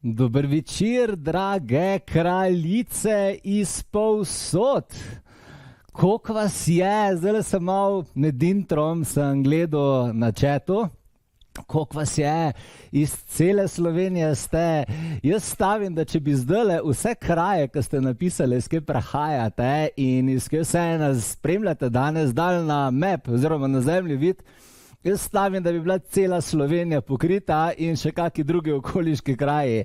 Dober večer, drage kraljice iz povsod. Koliko vas je, zdaj sem malo med introm, sem gledal na chatu, koliko vas je, iz cele Slovenije ste. Jaz stavim, da če bi zdajle vse kraje, ki ste napisali, iz kje prehajate in iz kje vse nas spremljate danes, dali na map oziroma na zemljevid, jaz stavim, da bi bila cela Slovenija pokrita in še kakšni drugi okoliški kraji.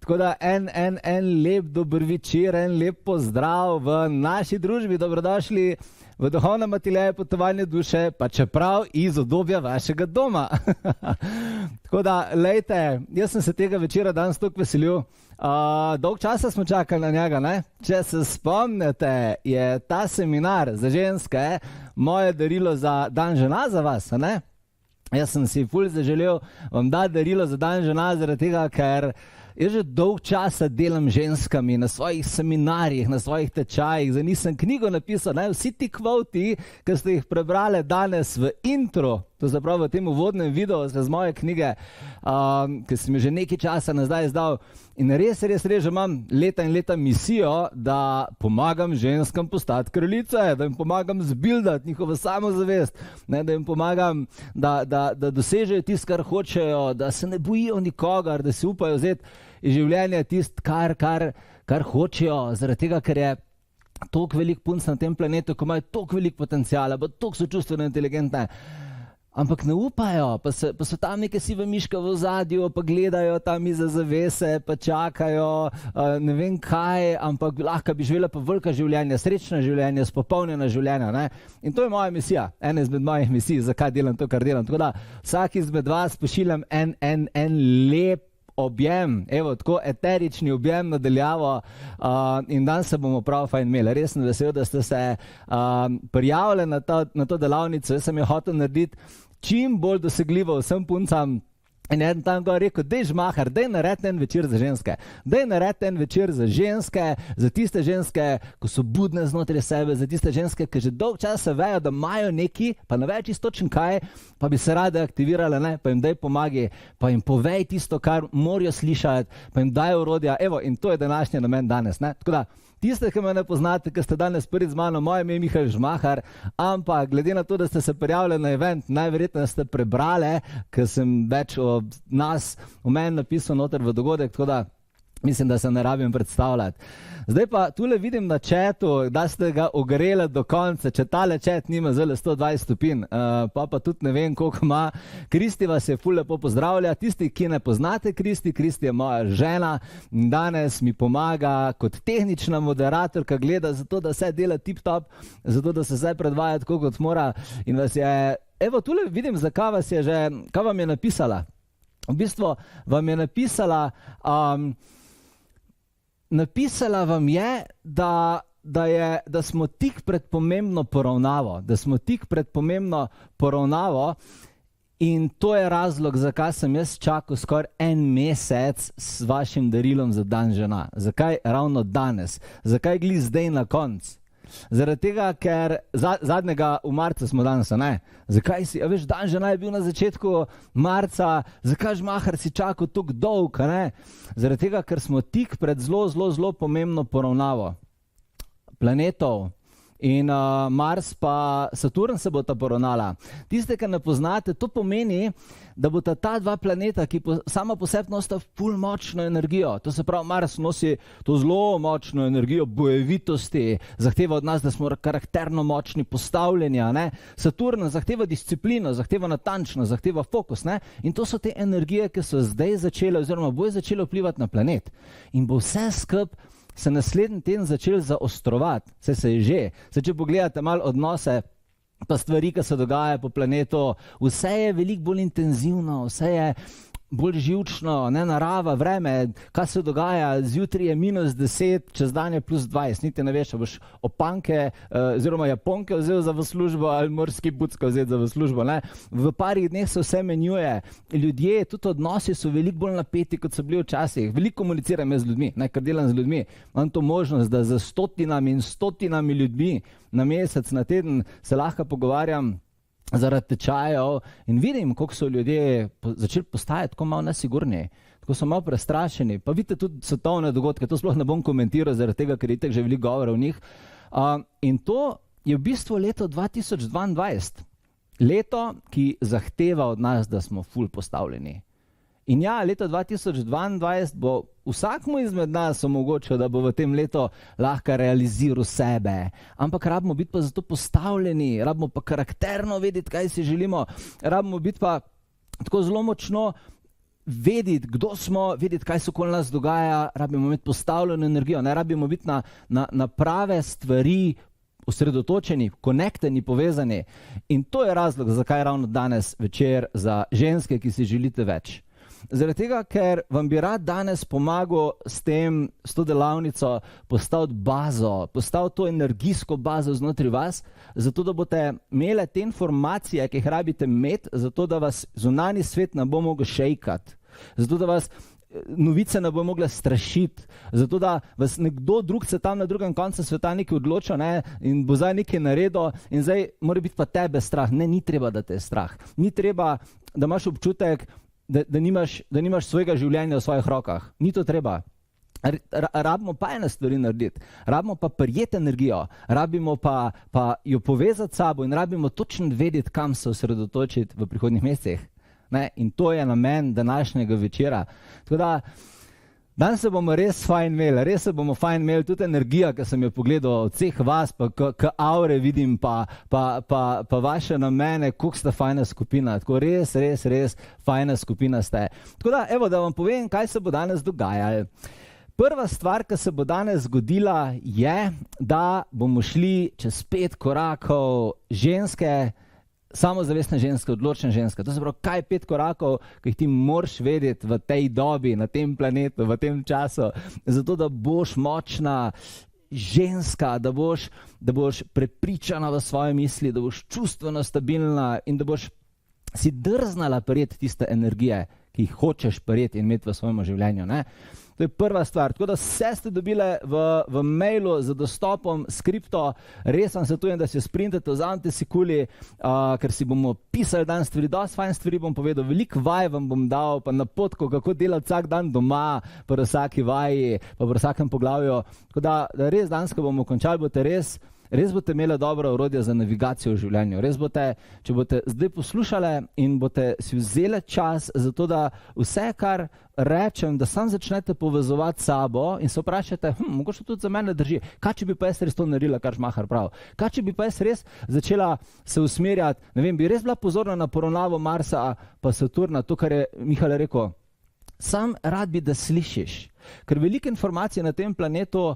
Tako da en lep dober večer, en lep pozdrav v naši družbi, dobrodošli v duhovnem ateljeju Potovanje duše, pa čeprav iz obdobja vašega doma. Tako da, lejte, jaz sem se tega večera danes toliko veselil. Dolg časa smo čakali na njega, ne? Če se spomnite, je ta seminar za ženske moje darilo za dan žena za vas, ne? Jaz sem si ful zaželel vam dati darilo za dan žena, zaradi tega, ker jaz že dolg časa delam ženskami na svojih seminarjih, na svojih tečajih, zdaj nisem knjigo napisal, ne? Vsi ti kvoti, ki ste jih prebrali danes v intro, to se pravi v tem uvodnem videu z moje knjige, ki sem jo že nekaj časa nazaj izdal, in res, že imam leta in leta misijo, da pomagam ženskam postati kraljice, da jim pomagam zbildati njihovo samozavest, ne, da jim pomagam, da dosežejo tisto, kar hočejo, da se ne bojijo nikogar, da si upajo vzeti iz življenja tisto, kar hočejo, zaradi tega, ker je toliko velik punc na tem planetu, ko imajo toliko velik potenciala, pa toliko so čustveno inteligentne, ampak ne upajo, pa so tam neke sive miške v ozadju, pa gledajo tam iza zavese, pa čakajo, ne vem kaj, ampak lahko bi živela pa velika življenja, srečna življenja, spopolnjena življenja, ne? In to je moja misija, ena izmed mojih misij, zakaj delam to, kar delam. Tako da vsak izmed vas pošiljam en lep objem, evo, tako eterični objem nadaljavo, in danes se bomo prav fajn imeli. Res sem vesel, da ste se prijavili na to delavnico. Jaz sem jo hotel narediti čim bolj dosegljivo vsem puncam. In eden tam ga rekel, dej Žmahar, dej naredi en večer za ženske. Dej naredi en večer za ženske, za tiste ženske, ko so budne znotraj sebe, za tiste ženske, ki že dolg časa vejo, da imajo neki, pa ne vejo čisto točno kaj, pa bi se rade aktivirale, ne? Pa jim daj pomagi, pa jim povej tisto, kar morajo slišati, pa jim daj orodja. Evo, in to je današnji namen danes, ne? Tako da, tiste, ki me ne poznate, ki ste danes prvi z mano, moje ime je Mihael Žmahar, ampak glede na to, da ste se prijavili na event, najverjetneje ste prebrali, ker sem več o nas, o meni napisal noter v dogodek, tako da mislim, da se ne rabim predstavljati. Zdaj pa tule vidim na chatu, da ste ga ogreli do konca, če tale chat nima zelo 120 stopinj, pa tudi ne vem, koliko ima. Kristi vas je ful lepo pozdravlja. Tisti, ki ne poznate Kristi, Kristi je moja žena in danes mi pomaga kot tehnična moderatorka, gleda za to, da vse dela tip-top, za to, da se zdaj predvaja tako, kot mora. In vas je, evo, tule vidim, zakaj vas je že, kaj vam je napisala. V bistvu vam je napisala, napisala vam je, da smo tik pred pomembno poravnavo, in to je razlog, zakaj sem jaz čakal skoraj en mesec s vašim darilom za dan žena. Zakaj ravno danes? Zakaj glih zdaj na koncu? Zaradi tega, ker zadnjega v marcu smo danes, ne? Zakaj si, a veš, dan žena je bil na začetku marca, zakaj Žmahar si čakal toliko dolg, ne? Zaradi tega, ker smo tik pred zelo pomembno poravnavo planetov in Mars pa Saturn se bosta poravnala. Tiste, ki ne poznate, to pomeni, da bosta ta dva planeta, ki sama po sebi nosita ful močno energijo. To se pravi, Mars nosi to zelo močno energijo bojevitosti, zahteva od nas, da smo karakterno močni, postavljeni, ne? Saturn zahteva disciplino, zahteva natančnost, zahteva fokus, ne? In to so te energije, ki so zdaj začele oziroma bojo začele vplivati na planet. In bo vse skupaj se naslednji teden začel zaostrovati, se je že. Če pogledate malo odnose, pa stvari, ki se dogajajo po planetu, vse je veliko bolj intenzivno, vse je bolj živčno, ne, narava, vreme, kaj se dogaja, zjutraj je -10, čez dan je +20, niti ne veš, boš opanke oziroma japonke vzel za v službo ali morski bucko vzeti za v službo, ne. V parih dneh se vse menjuje, ljudje, tudi odnosi so veliko bolj napeti, kot so bili včasih. Veliko komuniciram jaz z ljudmi, ne, ker delam z ljudmi. Imam to možnost, da z stotinami in stotinami ljudmi na mesec, na teden se lahko pogovarjam zaradi tečajev in vidim, koliko so ljudje začeli postajati tako malo nesigurni, ko so malo prestrašeni. Pa vidite tudi svetovne dogodke, to sploh ne bom komentiral, zaradi tega, ker itak že veliko govora o njih. In to je v bistvu leto 2022. Leto, ki zahteva od nas, da smo ful postavljeni. In ja, leto 2022 bo vsakmu izmed nas omogočil, da bo v tem letu lahko realiziral sebe. Ampak rabimo biti pa zato postavljeni, rabimo pa karakterno vedeti, kaj si želimo, rabimo biti pa tako zelo močno vedeti, kdo smo, vedeti, kaj se okoli nas dogaja, rabimo imeti postavljeno energijo, ne rabimo biti na prave stvari osredotočeni, konekteni, povezani. In to je razlog, zakaj ravno danes večer za ženske, ki si želite več. Zaradi tega, ker vam bi rad danes pomagal s to delavnico postaviti bazo, postaviti to energijsko bazo znotraj vas, zato da boste imeli te informacije, ki jih rabite imeti, zato da vas zunanji svet ne bo mogel šejkati, zato da vas novice ne bo mogla strašiti, zato da vas nekdo drug se tam na drugem koncu sveta nekaj odloča, ne, in bo zdaj nekaj naredil in zdaj mora biti pa tebe strah. Ne, ni treba, da te je strah. Ni treba, da imaš občutek, da nimaš svojega življenja v svojih rokah. Ni to treba. Rabimo pa ene stvari narediti. Rabimo pa prijeti energijo, rabimo pa jo povezati s sabo in rabimo točno vedeti, kam se osredotočiti v prihodnjih mesecih. Ne? In to je namen današnjega večera. Tako da danes se bomo res fajn imeli, tudi energija, ki sem jo pogledal od vseh vas, pa k aure vidim, pa vaše namene, koliko ste fajna skupina, tako res fajna skupina ste. Tako da, evo, da vam povem, kaj se bo danes dogajalo. Prva stvar, ki se bo danes zgodila, je, da bomo šli čez 5 korakov ženske, samozavestne ženske, odločne ženske. To se pravi, kaj 5 korakov, ki jih ti moraš vedeti v tej dobi, na tem planetu, v tem času, zato da boš močna ženska, da boš prepričana v svoje misli, da boš čustveno stabilna in da boš si drznala prijeti tiste energije, ki jih hočeš prijeti in imeti v svojem življenju. Ne? To je prva stvar. Tako da vse ste dobile v mailu z dostopom, skripto. Res vam svetujem, da si jo sprintate, vzamete si kuli, ker si bomo pisali dan stvari, dosti fajn stvari bom povedal, veliko vaj vam bom dal, pa napotko, kako delati vsak dan doma, pri vsaki vaji, pa pri vsakem poglavju. Tako da res danes, ko bomo končali, boste res boste imeli dobro orodje za navigacijo v življenju. Res boste, če boste zdaj poslušali in boste si vzeli čas za to, da vse, kar rečem, da sam začnete povezovati s sabo in se vprašate, mogoče tudi za mene drži, kaj če bi pa jaz res to naredila, kar Žmahar pravi? Kaj če bi pa jaz res začela se usmerjati, ne vem, bi res bila pozorna na poravnavo Marsa pa Saturna, to, kar je Mihael rekel, sam rad bi, da slišiš, ker veliko informacij na tem planetu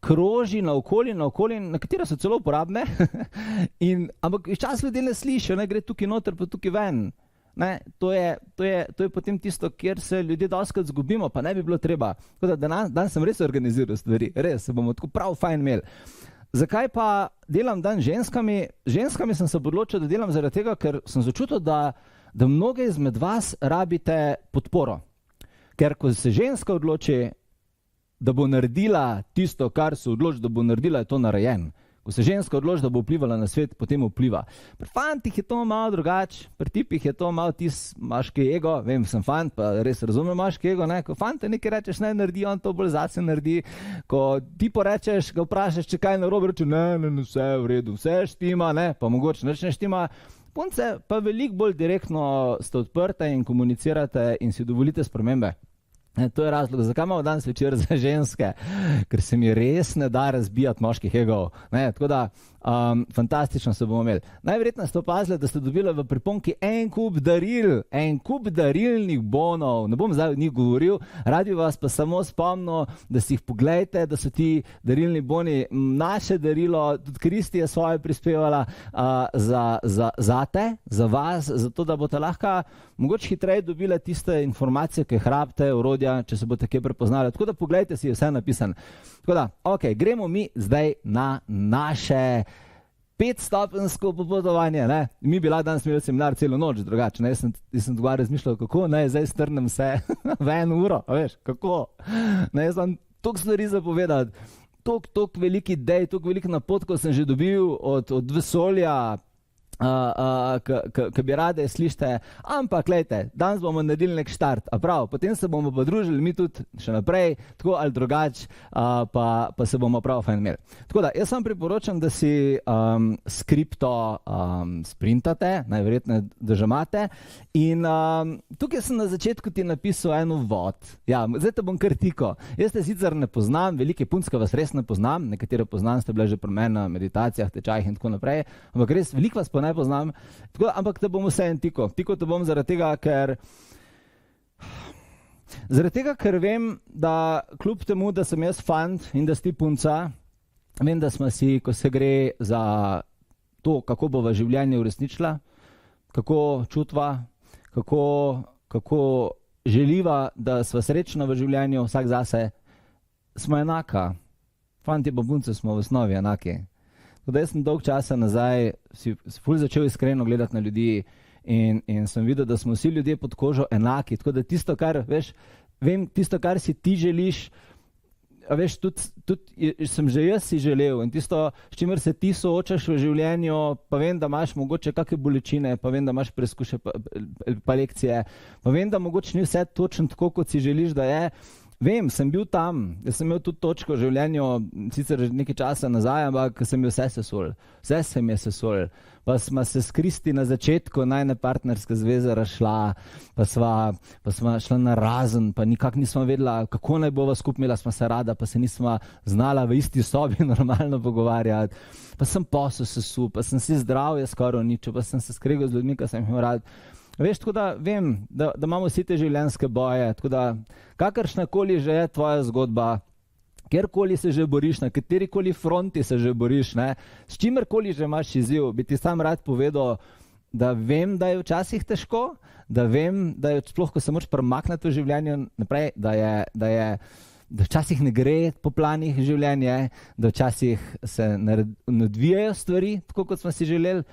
kroži naokoli, na katere so celo uporabne, ampak včasih ljudje ne slišijo, ne, gre tukaj noter, pa tukaj ven. Ne, to je potem tisto, kjer se ljudje dostikrat zgubimo, pa ne bi bilo treba. Tako da danes sem res organiziral stvari, res, se bomo tako prav fajn imeli. Zakaj pa delam dan ženskami? Ženskami sem se odločil, da delam zaradi tega, ker sem začutil, da mnoge izmed vas rabite podporo. Ker ko se ženska odloči, da bo naredila tisto, kar se odloči, da bo naredila, je to narejen. Ko se ženska odloči, da bo vplivala na svet, potem vpliva. Pri fantih je to malo drugače, pri tipih je to malo maški ego, vem, sem fant, pa res razumem maški ego, ne? Ko fante nekaj rečeš, ne naredi, on to bolj zase naredi. Ko ti porečeš, ga vprašaš, če kaj narobe, reče, ne, vse je v redu, vse štima, ne, pa mogoče nič ne štima. Punce pa veliko bolj direktno ste odprte in komunicirate in si dovolite spremembe. To je razlog, zakaj imamo danes večer za ženske, ker se mi res ne da razbijati moških egov. Tako da fantastično se bomo imeli. Najverjetneje ste opazili, da ste dobili v priponki en kup darilnih bonov. Ne bom zdaj o njih govoril, rad bi vas pa samo spomnil, da si jih pogledajte, da so ti darilni boni naše darilo, tudi Kristi je svoje prispevala zate, za vas, zato da boste lahko mogoče hitreje dobili tiste informacije, ki jih rabite, orodja, če se boste kje prepoznali. Tako da pogledajte si, je vse napisano. Tako da, gremo mi zdaj na naše 5-stopenjsko popotovanje. Ne? Mi bi lahko danes imeli seminar celo noč drugače. Jaz sem tukaj razmišljal, kako naj zdaj strnem vse v 1 uro. Veš, kako? Jaz vam toliko stvari zapovedati, toliko velikih idej, toliko velikih napotkov sem že dobil od vesolja, ki bi rade slišite, ampak glejte, danes bomo naredili nek štart, potem se bomo pa družili mi tudi še naprej, tako ali drugače, pa se bomo prav fajn imeli. Tako da, jaz vam priporočam, da si skripto sprintate, najverjetneje, da že imate, in tukaj sem na začetku ti napisal en uvod. Ja, zdaj te bom kar tiko. Jaz te sicer ne poznam, velike punce vas res ne poznam, nekatere poznam, ste bile že pri meni na meditacijah, tečajih in tako naprej, ampak res veliko vas pa ne poznam, tako, ampak te bom vse en tiko. Tiko te bom zaradi tega, ker vem, da kljub temu, da sem jaz fant in da si ti punca, vem, da smo si, ko se gre za to, kako bova življenje uresničila, kako čutva, kako želiva, da sva srečna v življenju, vsak zase, smo enaka. Fanti pa punce smo v osnovi enaki. Tako da jaz sem dolg časa nazaj si ful začel iskreno gledati na ljudi in sem videl, da smo vsi ljudje pod kožo enaki. Tako da tisto, kar, tisto, kar si ti želiš, tudi sem že jaz si želel in tisto, s čimer se ti soočaš v življenju, pa vem, da imaš mogoče kakšne bolečine, pa vem, da imaš preizkušnje pa lekcije, pa vem, da mogoče ni vse točno tako, kot si želiš, da je. Vem, sem bil tam, jaz sem imel tudi točko v življenju, sicer že nekaj časa nazaj, ampak sem bil vse se mi je sesul. Pa smo se s Kristi na začetku najne partnerske zveze razšla, pa sva šla na razen, pa nikak nismo vedela, kako naj bova skupaj imela, sva se rada, pa se nisva znala v isti sobi normalno pogovarjati. Pa sem posel sesul, pa sem si zdravje skoraj uničil, pa sem se skregal z ljudmi, ki sem jih rad. Veš, tako da vem, da imamo vsi te življenjske boje, tako da kakršnakoli že je tvoja zgodba, kjerkoli se že boriš, na katerikoli fronti se že boriš, ne, s čimerkoli že imaš izziv, bi ti sam rad povedal, da vem, da je včasih težko, da vem, da je sploh, ko se moraš premakniti v življenju naprej, da včasih ne gre po planih življenje, da včasih se ne odvijajo stvari, tako kot smo si želeli.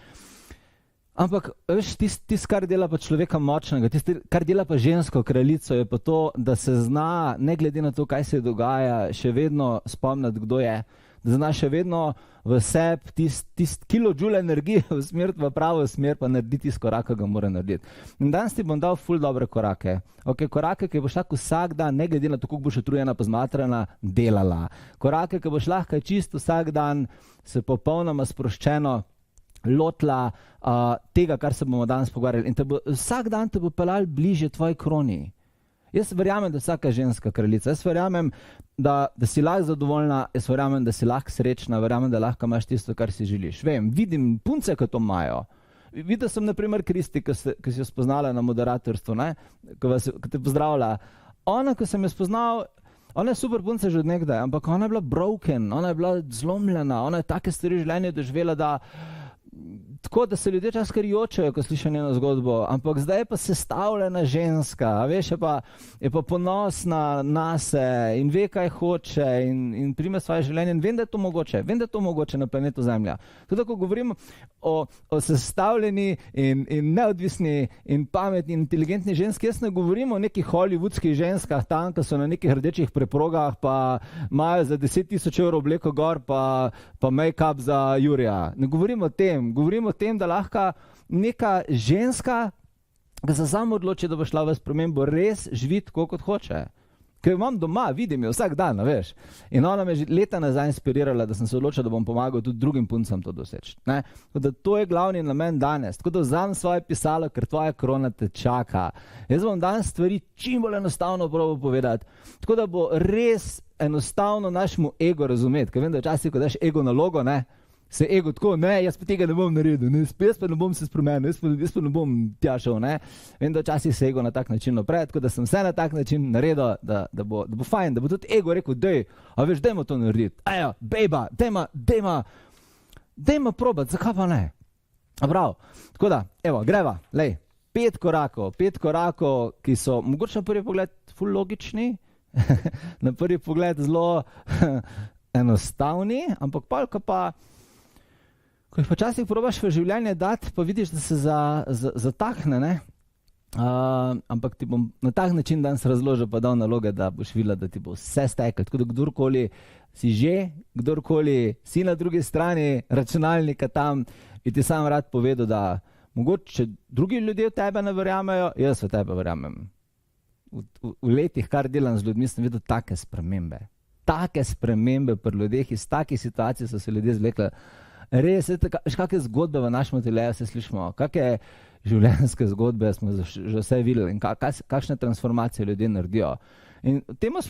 Ampak, veš, tisto, kar dela pa človeka močnega, tisto, kar dela pa žensko kraljico, je pa to, da se zna, ne glede na to, kaj se dogaja, še vedno spomniti, kdo je. Da zna še vedno v sebi tisti kilojoule energije v pravo smer, pa narediti tisti korak, ki ga mora narediti. In danes ti bom dal ful dobre korake. Korake, ki boš lahko vsak dan, ne glede na to, koliko boš utrujena pa zmatrana, delala. Korake, ki boš lahko čisto vsak dan se popolnoma sproščeno lotla tega, kar se bomo danes pogovarjali. In vsak dan te bo pelal bliže tvoji kroni. Jaz verjamem, da vsaka ženska kraljica, jaz verjamem, da si lahko zadovoljna, jaz verjamem, da si lahko srečna, verjamem, da lahko imaš tisto, kar si želiš. Vem, vidim punce, ki to imajo. Videl sem, na primer, Kristi, ki si jo spoznala na moderatorstvu, ki te pozdravlja. Ona, ko sem jo spoznal, ona je super punca že od nekdaj, ampak ona je bila broken, ona je bila zlomljena, ona je take stvari v življenju doživela, da tako, da se ljudje čas kar jočejo, ko slišijo njeno zgodbo, ampak zdaj je pa sestavljena ženska, veš, je pa ponosna nase in ve, kaj hoče in prime svoje življenje in vem, da je to mogoče na planetu Zemlja. Tudi, ko govorim o sestavljeni in neodvisni in pametni in inteligentni ženski, jaz ne govorim o nekih hollywoodskih ženskah tam, ki so na nekih rdečih preprogah, pa imajo za 10.000 evrov obleko gor, pa make-up za Jurija. Ne govorim o tem, govorim o tem, da lahko neka ženska, ki se samo odloči, da bo šla v spremembo, res živi tako, kot hoče. Ker imam doma, vidim jo vsak dan, veš. In ona me že leta nazaj inspirirala, da sem se odločil, da bom pomagal tudi drugim puncam to doseči. To je glavni namen danes. Tako da vzamem svoje pisalo, ker tvoja krona te čaka. Jaz bom danes stvari čim bolj enostavno probal povedati. Tako da bo res enostavno našemu ego razumeti. Ker vem, da včasih, ko daš ego nalogo, se ego tako, jaz pa tega ne bom naredil, jaz pa ne bom se spremenil, jaz pa ne bom tja šel, Vem, da včasih se ego na tak način naprej, tako da sem vse na tak način naredil, da bo fajn, da bo tudi ego rekel, dajmo to narediti, bejba, dajmo probati, zakaj pa ne? Prav, tako da, evo, greva, 5 korakov, ki so mogoče na prvi pogled ful logični, na prvi pogled zelo enostavni, ampak ko jih počasih probaš v življenje dati, pa vidiš, da se zatakne, ampak ti bom na tak način danes razložil, pa dal naloge, da boš videla, da ti bo vse steklo. Tako da kdorkoli si na drugi strani računalnika tam, In ti sam rad povedal, da mogoče, če drugi ljudje v tebe ne verjamejo, jaz v tebe verjamem. V letih, kar delam z ljudmi, sem videl take spremembe. Take spremembe pri ljudeh, iz takih situacij so se ljudje zvlekli. Res, kakšne zgodbe v našem teleju se slišimo, kakšne življenjske zgodbe smo že vse videli in kakšne transformacije ljudje naredijo. In temu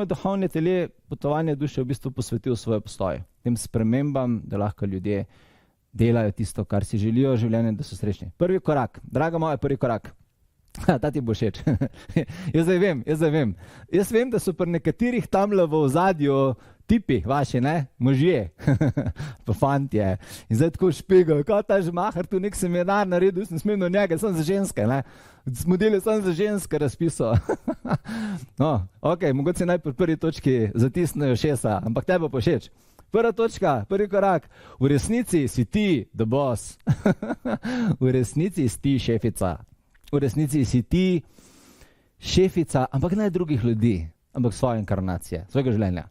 je duhovne tele, potovanje duše v bistvu posvetil svoj obstoj. Tem spremembam, da lahko ljudje delajo tisto, kar si želijo v življenju, da so srečni. Prvi korak, draga moja, prvi korak. Ta ti bo všeč. Jaz vem. Jaz vem, da so pri nekaterih tamle v ozadju tipi vaši, ne? Možje, pa fantje. In zdaj tako špegel, kot ta žmahar tu nek seminar naredil, sem smel do njega, sem za ženske, ne? Modele sem za ženske razpisal. No, ok, mogoče si najprej prvi točki zatisnejo šesa, ampak te bo všeč. Prva točka, prvi korak. V resnici si ti the boss. V resnici si ti šefica. V resnici si ti šefica, ampak ne drugih ljudi, ampak svoje inkarnacije, svojega življenja.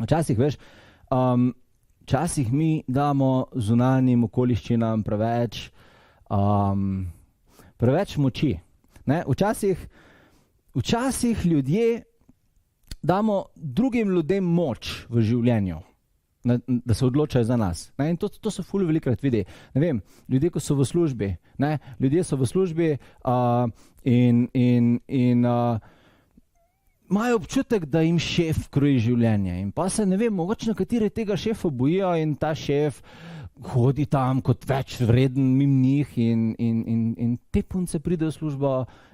Včasih, veš, včasih mi damo zunanjim okoliščinam preveč moči. Ne? Včasih ljudje damo drugim ljudem moč v življenju, da se odločajo za nas. Ne? In to se ful velikokrat vidi. Ne vem, ljudje, ko so v službi, ne? Ljudje so v službi in imajo občutek, da jim šef kroji življenje. In pa se, ne vem, mogoče nekateri tega šefa bojijo in ta šef hodi tam kot več vreden mimo njih in te punce pridejo v službo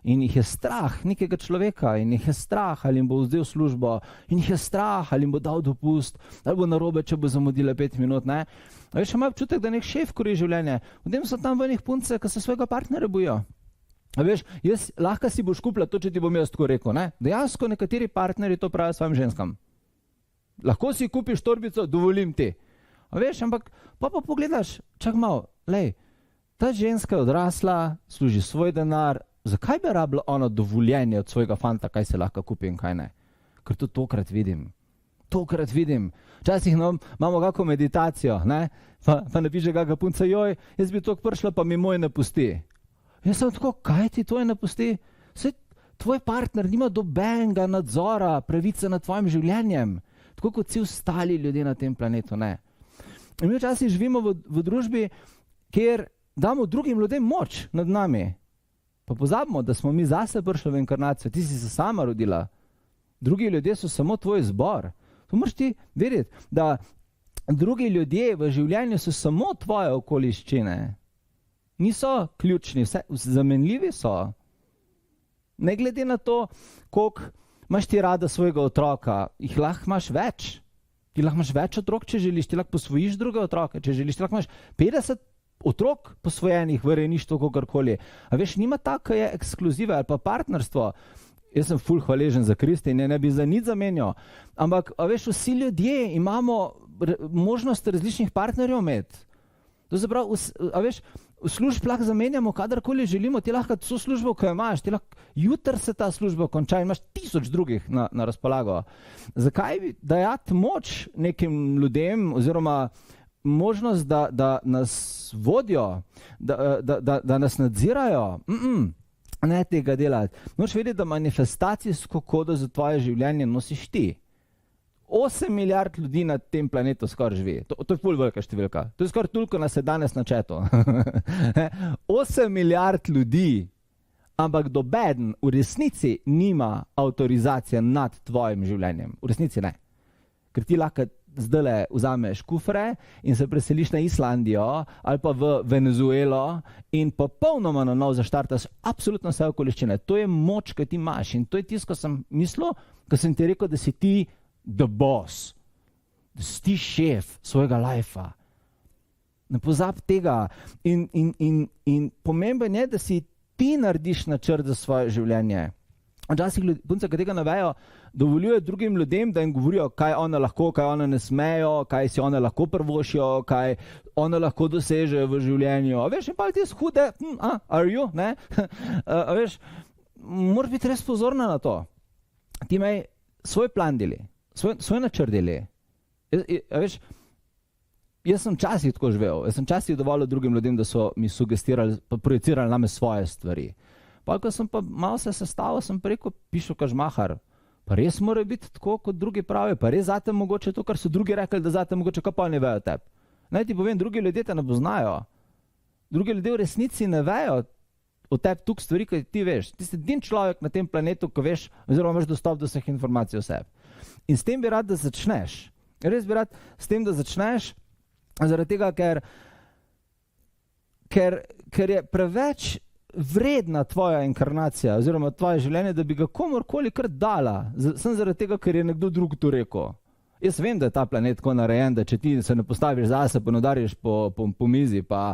in jih je strah nekega človeka in jih je strah, ali jim bo vzel službo in jih je strah, ali jim bo dal dopust, ali bo narobe, če bo zamudila 5 minut, ne. A veš, imajo občutek, da nek šef kroji življenje. Potem so tam v njih punce, ki se svojega partnerja bojijo. A veš, lahko si boš kupila to, če ti bom jaz tako rekel, ne. Dejansko nekateri partnerji to pravijo svojim ženskam. Lahko si kupiš torbico, dovolim ti. A veš, ampak pa pogledaš, čak malo, lej, ta ženska je odrasla, služi svoj denar, zakaj bi rabila ona dovoljenje od svojega fanta, kaj se lahko kupi in kaj ne? Ker to tokrat vidim. Včasih imamo kako meditacijo, ne? Pa napiše kakšna punca, joj, jaz bi toliko prišla, pa mi moj ne pusti. Jaz sem tako, kaj ti tvoj ne pusti? Saj tvoj partner nima dobenega nadzora, pravice nad tvojim življenjem, tako kot vsi ostali ljudje na tem planetu, ne? In mi včasih živimo v družbi, kjer damo drugim ljudem moč nad nami. Pa pozabimo, da smo mi zase prišli v inkarnacijo, ti si se sama rodila. Drugi ljudje so samo tvoj izbor. To moraš ti vedeti, da drugi ljudje v življenju so samo tvoje okoliščine. Niso ključni, zamenljivi so. Ne glede na to, koliko imaš ti rada svojega otroka, jih lahko imaš več. Ti lahko imaš več otrok, če želiš, ti lahko posvojiš druge otroke, če želiš, ti lahko imaš 50 otrok posvojenih v rejništvu, kakorkoli. A veš, nima tako, je ekskluziva ali pa partnerstvo. Jaz sem ful hvaležen za Kriste in ne bi za nič zamenjal. Ampak, a veš, vsi ljudje imamo možnost različnih partnerjev imeti. To se pravi, a veš, v služb lahko zamenjamo, kadarkoli želimo, ti lahko vso službo, ko jo imaš, ti lahko jutri se ta služba konča in imaš 1000 drugih na razpolago. Zakaj dajati moč nekim ljudem oziroma možnost, da nas vodijo, da nas nadzirajo? Ne tega delati. Moraš vedeti, da manifestacijsko kodo za tvoje življenje nosiš ti. 8 milijard ljudi na tem planetu skoraj živi. To je ful velika številka. To je skoraj toliko nas je danes načeto. 8 milijard ljudi, ampak nobeden v resnici nima avtorizacije nad tvojim življenjem. V resnici ne. Ker ti lahko zdajle vzameš kufre in se preseliš na Islandijo ali pa v Venezuelo in popolnoma na novo zaštartaš absolutno vse okoliščine. To je moč, ki ti imaš in to je tisto, ko sem mislil, ko sem ti rekel, da si ti the boss, da si ti šef svojega lajfa. Ne pozab tega in pomemben je, da si ti narediš načrt za svoje življenje. Včasih punce, ki tega ne vejo, dovoljujejo drugim ljudem, da jim govorijo, kaj one lahko, kaj one ne smejo, kaj si one lahko prvošijo, kaj one lahko dosežejo v življenju. A veš, in pa ti hude, are you, ne? A veš, moraš biti res pozorna na to. Ti imej svoj plan deli. Svoj načrt deli. A veš, Jaz sem včasih tako živel, jaz sem včasih dovolil drugim ljudem, da so mi sugestirali, pa projicirali name svoje stvari. Pa ko sem pa malo se sestavil, sem pa rekel, pišel kažmahar, pa res mora biti tako, kot drugi pravijo, pa res zate mogoče to, kar so drugi rekli, da zate mogoče, kaj pa ne vejo tebi. Naj ti povem, drugi ljudje te ne poznajo. Drugi ljudje v resnici ne vejo o tebi tuk stvari, kaj ti veš. Ti si edini človek na tem planetu, ko veš, oziroma imaš dostop do vseh informacij o sebi. In s tem bi rad, da začneš. Res bi rad s tem, da začneš, zaradi tega, ker je preveč vredna tvoja inkarnacija oziroma tvoje življenje, da bi ga komorkoli kar dala, sem zaradi tega, ker je nekdo drug to rekel. Jaz vem, da je ta planet tako narejen, da če ti se ne postaviš zase, pa ne udariš po mizi, pa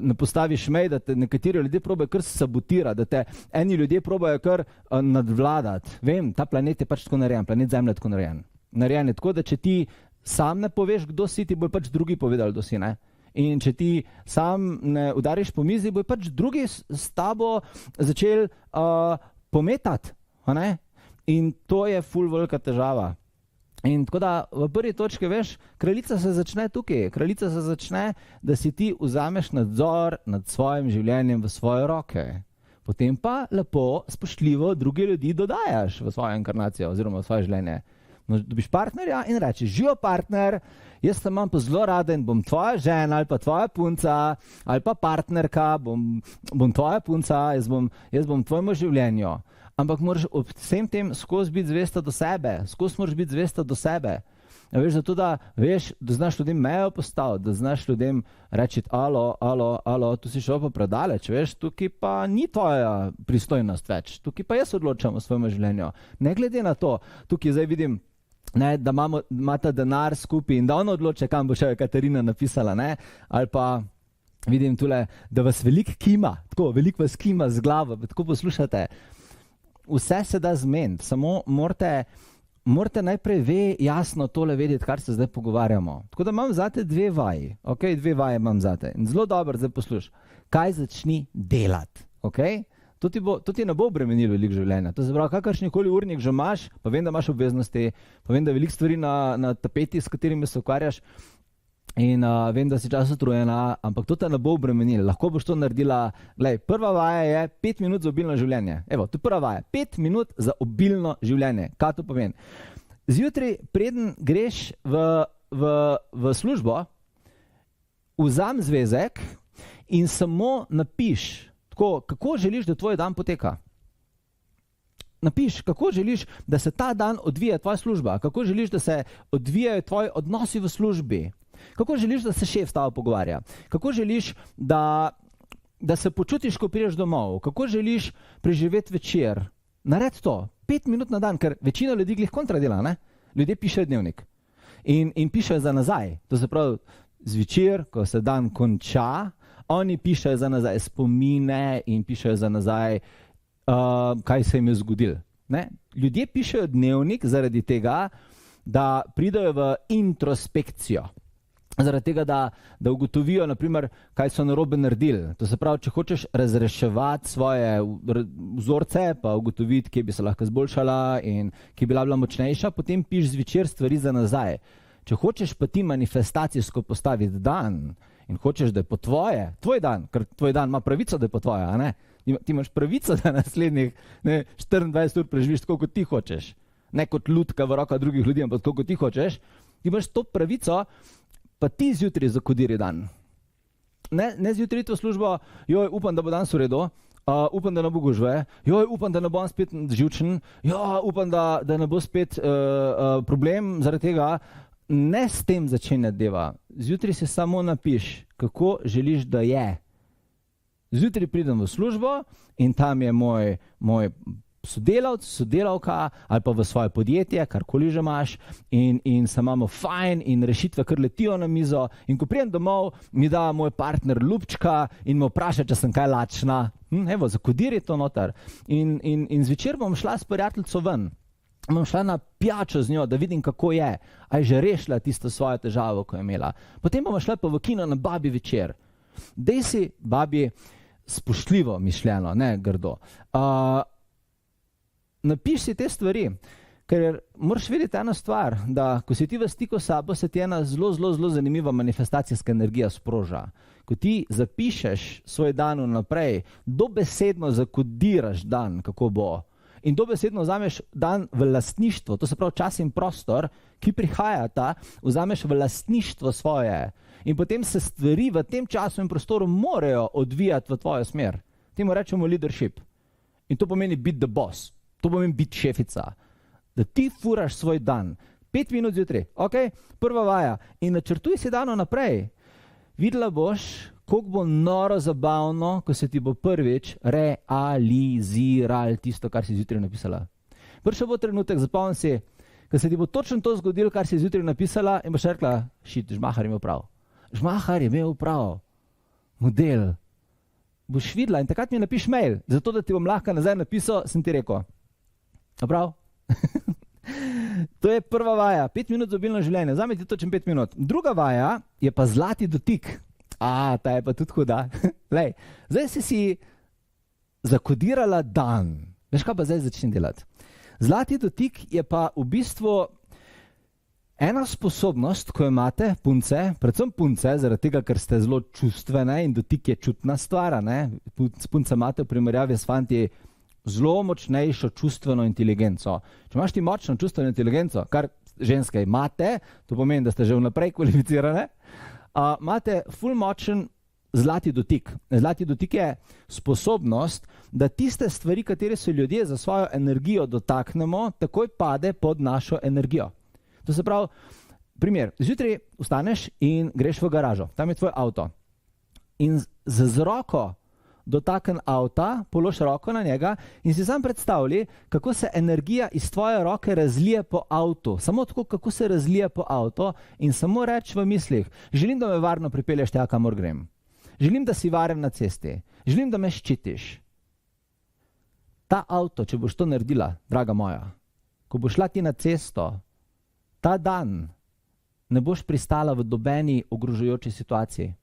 ne postaviš mej, da te nekateri ljudje probajo kar sabotirati, da te eni ljudje probajo kar nadvladati. Vem, ta planet je pač tako narejen, planet Zemlja je tako narejen. Narejen je tako, da če ti sam ne poveš, kdo si, ti bojo pač drugi povedali, kdo si, ne? In če ti sam ne udariš po mizi, bojo pač drugi s tabo začeli pometati, ne? In to je ful velika težava. In tako da v prvi točki, veš, kraljica se začne tukaj. Kraljica se začne, da si ti vzameš nadzor nad svojim življenjem v svoje roke. Potem pa lepo, spoštljivo druge ljudi dodajaš v svojo inkarnacijo oziroma v svoje življenje. No, dobiš partnerja in rečeš, živo partner, jaz te imam pa zelo rada in bom tvoja žena ali pa tvoja punca ali pa partnerka, bom tvoja punca, jaz bom tvojemu življenju. Ampak moraš ob vsem tem skozi biti zvesta do sebe, skozi moraš biti zvesta do sebe. Ja, veš, zato da veš, da znaš ljudem mejo postaviti, da znaš ljudem reči, alo, tu si šel pa predaleč, veš, tukaj pa ni tvoja pristojnost več, tukaj pa jaz odločam o svojem življenju. Ne glede na to, tukaj zdaj vidim, ne, da imata denar skupaj in da on odloča, kam bo še Katarina napisala, ne, ali pa vidim tule, da vas veliko kima, tako, veliko vas kima z glavo, tako poslušate. Vse se da zmeniti, samo morate najprej jasno tole vedeti, kar se zdaj pogovarjamo. Tako da imam zate dve vaji, okay? 2 vaje imam zate. In zelo dobro zdaj posluš, kaj začni delati, okay? To ti ne bo obremenilo veliko življenja. To se pravi, kakršnikoli urnik že imaš, pa vem, da imaš obveznosti, pa vem, da veliko stvari na tapeti, s katerimi se ukvarjaš, in vem, da si čas utrujena, ampak to te ne bo obremenilo. Lahko boš to naredila. Glej, prva vaja je 5 minut za obilno življenje. Evo, to je prva vaja. 5 minut za obilno življenje. Kaj to pomeni? Zjutraj, preden greš v službo, vzam zvezek in samo napiš, tako, kako želiš, da tvoj dan poteka. Napiš, kako želiš, da se ta dan odvija tvoja služba, kako želiš, da se odvijajo tvoji odnosi v službi. Kako želiš, da se šef s tabo pogovarja? Kako želiš, da se počutiš, ko prideš domov? Kako želiš preživeti večer? Naredi to. 5 minut na dan, ker večina ljudi glih kontra dela, ne? Ljudje pišejo dnevnik. In pišejo za nazaj. To se pravi, zvečer, ko se dan konča, oni pišejo za nazaj spomine in pišejo za nazaj, kaj se jim je zgodilo. Ljudje pišejo dnevnik zaradi tega, da pridejo v introspekcijo. Zaradi tega, da ugotovijo, naprimer, kaj so narobe naredili. To se pravi, če hočeš razreševati svoje vzorce, pa ugotoviti, kje bi se lahko izboljšala in kje bi bila močnejša, potem piš zvečer stvari za nazaj. Če hočeš pa ti manifestacijsko postaviti dan in hočeš, da je po tvoj dan, ker tvoj dan ima pravico, da je po tvoje, a ne? Ti imaš pravico, da naslednjih 24 ur preživiš tako, kot ti hočeš. Ne kot lutka v rokah drugih ljudi, ampak tako, kot ti hočeš. Ti imaš to pravico, pa ti zjutraj zakodiri dan. Ne zjutraj v službo, joj, upam, da bo danes v redu, upam, da ne bo gužve, joj, upam, da ne bom spet živčen, upam, da ne bo spet problem zaradi tega. Ne s tem začenjati deva. Zjutraj si samo napiš, kako želiš, da je. Zjutraj pridem v službo in tam je moj sodelavc, sodelavka ali pa v svoje podjetje, karkoli že imaš in se imamo fajn in rešitve kar letijo na mizo in ko pridem domov, mi da moj partner lupčka in me vpraša, če sem kaj lačna. Evo, zakodiri to noter. In zvečer bom šla s prijateljico ven. Bom šla na pijačo z njo, da vidim, kako je. A je že rešila tisto svojo težavo, ko je imela. Potem bomo šla pa v kino na babi večer. Dej si babi spoštljivo mišljeno, ne grdo. Napiš si te stvari, Ker moraš vedeti eno stvar, da ko si ti v stiku s sabo, se ti ena zelo, zelo, zelo zanimiva manifestacijska energija sproža. Ko ti zapišeš svoj dan vnaprej, dobesedno zakodiraš dan, kako bo. In dobesedno vzameš dan v lastništvo, to se pravi čas in prostor, ki prihajata, vzameš v lastništvo svoje. In potem se stvari v tem času in prostoru morajo odvijati v tvojo smer. Temu rečemo leadership. In to pomeni biti the boss, to pomeni biti šefica. Da ti furaš svoj dan. 5 minut zjutraj, ok, prva vaja. In načrtuj si dan naprej. Videla boš, koliko bo noro zabavno, ko se ti bo prvič realiziral tisto, kar si zjutraj napisala. Prišel bo trenutek, zapomni si, ko se ti bo točno to zgodilo, kar si zjutraj napisala in boš rekla, shit, Žmahar je imel prav. Žmahar je imel prav. Model. Boš videla in takrat mi napiš mail, zato da ti bom lahko nazaj napisal, sem ti rekel. Prav? To je prva vaja, 5 minut za obilno življenje, vzame ti točno 5 minut. Druga vaja je pa zlati dotik. Ta je pa tudi huda. Lej, zdaj si zakodirala dan. Veš, kaj pa zdaj začni delati? Zlati dotik je pa v bistvu ena sposobnost, ko imate punce, predvsem punce, zaradi tega, ker ste zelo čustvene in dotik je čutna stvar, ne? Punce imate v primerjavi s fanti zelo močnejšo čustveno inteligenco. Če imaš ti močno čustveno inteligenco, kar ženske imate, to pomeni, da ste že vnaprej kvalificirane, imate ful močen zlati dotik. Zlati dotik je sposobnost, da tiste stvari, katere so ljudje za svojo energijo dotaknemo, takoj pade pod našo energijo. To se pravi, primer, zjutraj vstaneš in greš v garažo, tam je tvoj avto. In z roko dotakn avta, polož roko na njega in si sam predstavlji, kako se energija iz tvoje roke razlije po avtu. Samo tako, kako se razlije po avtu in samo reč v mislih, želim, da me varno pripelješ tja, kamor grem. Želim, da si varen na cesti. Želim, da me ščitiš. Ta avto, če boš to naredila, draga moja, ko boš šla ti na cesto, ta dan ne boš pristala v nobeni ogrožajoči situaciji.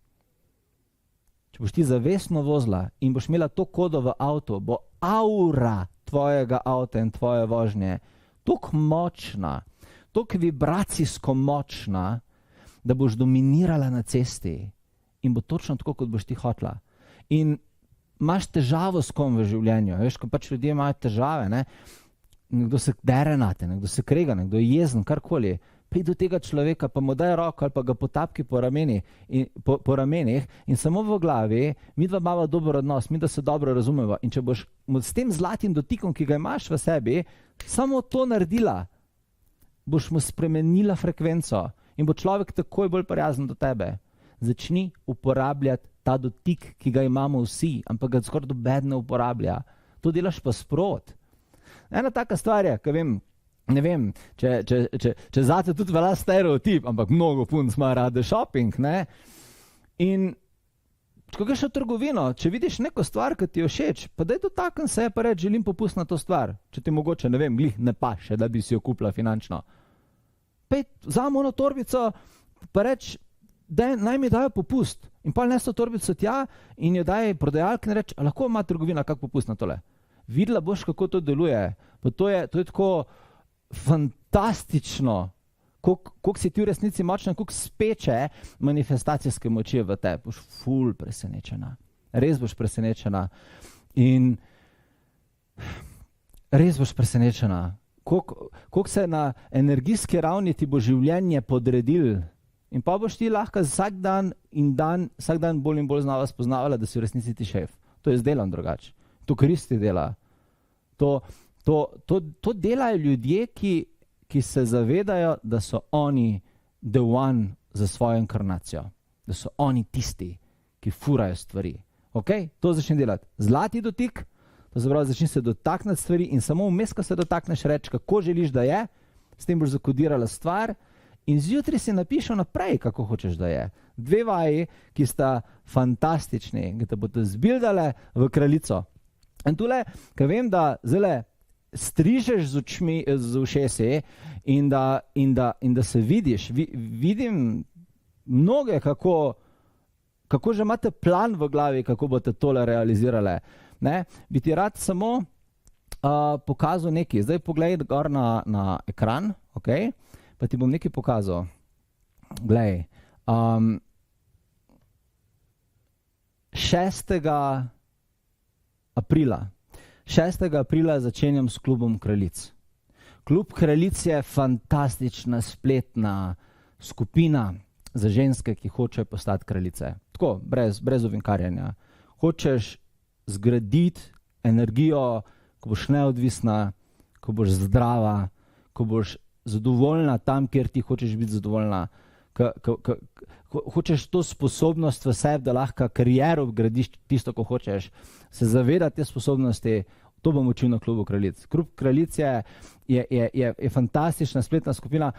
Če boš ti zavestno vozila in boš imela to kodo v avtu, bo aura tvojega avta in tvoje vožnje toliko močna, toliko vibracijsko močna, da boš dominirala na cesti in bo točno tako, kot boš ti hotela. In imaš težavo s kom v življenju, veš, ko pač ljudje imajo težave, ne? Nekdo se dere nate, nekdo se krega, nekdo je jezen, karkoli. Pridi do tega človeka, pa mu daj roko ali pa ga potapki po ramenih in samo v glavi, mi dva imava dober odnos, mi da se dobro razumeva. In če boš s tem zlatim dotikom, ki ga imaš v sebi, samo to naredila, boš mu spremenila frekvenco in bo človek takoj bolj prijazen do tebe. Začni uporabljati ta dotik, ki ga imamo vsi, ampak ga skoraj nobeden ne uporablja. To delaš pa sprot. Ena taka stvar je, ko vem, ne vem, če zate tudi velja stereotip, ampak mnogo punc ima rade shopping, ne? In ko greš v trgovino, če vidiš neko stvar, ki ti je všeč, pa daj dotakni se, pa reč, želim popust na to stvar. Če ti mogoče, ne vem, glih ne paše, da bi si jo kupila finančno. Vzamemo ono torbico, pa reč, naj mi dajo popust. In pa nes to torbico tja in jo daj prodajalki in reč, lahko ima trgovina kak popust na tole. Videla boš, kako to deluje. Pa to je tako fantastično, koliko si ti v resnici močna, koliko speče manifestacijske moči v tebi. Boš ful presenečena. Res boš presenečena. In res boš presenečena. Koliko se na energijski ravni ti bo življenje podredil. In pa boš ti lahko vsak dan bolj in bolj znova spoznavala, da si v resnici ti šef. To je zdelan drugače. To Kristi dela. To delajo ljudje, ki se zavedajo, da so oni the one za svojo inkarnacijo. Da so oni tisti, ki furajo stvari. Okay? To začni delati. Zlati dotik, to se pravi, začni se dotakniti stvari in samo vmes, ko se dotakneš, reči, kako želiš, da je, s tem boš zakodirala stvar in zjutraj si napišel naprej, kako hočeš, da je. 2 vaji, ki sta fantastični, ki te bodo zbildale v kraljico. In tule, ker vem, da zelo strižeš z ušesi in da se vidiš, vidim mnoge, kako že imate plan v glavi, kako boste tole realizirale. Ne? Bi ti rad samo pokazal nekaj. Zdaj poglej gor na ekran, okay? Pa ti bom nekaj pokazal. Glej, 6. aprila začenjam s klubom Kraljic. Klub Kraljic je fantastična spletna skupina za ženske, ki hočejo postati kraljice. Tako, brez ovinkarjanja. Hočeš zgraditi energijo, ko boš neodvisna, ko boš zdrava, ko boš zadovoljna tam, kjer ti hočeš biti zadovoljna. Hočeš to sposobnost v sebi, da lahko kariero gradiš tisto, ko hočeš, se zavedati te sposobnosti, to bom učil na klubu Kraljic. Klub Kraljic je fantastična spletna skupina,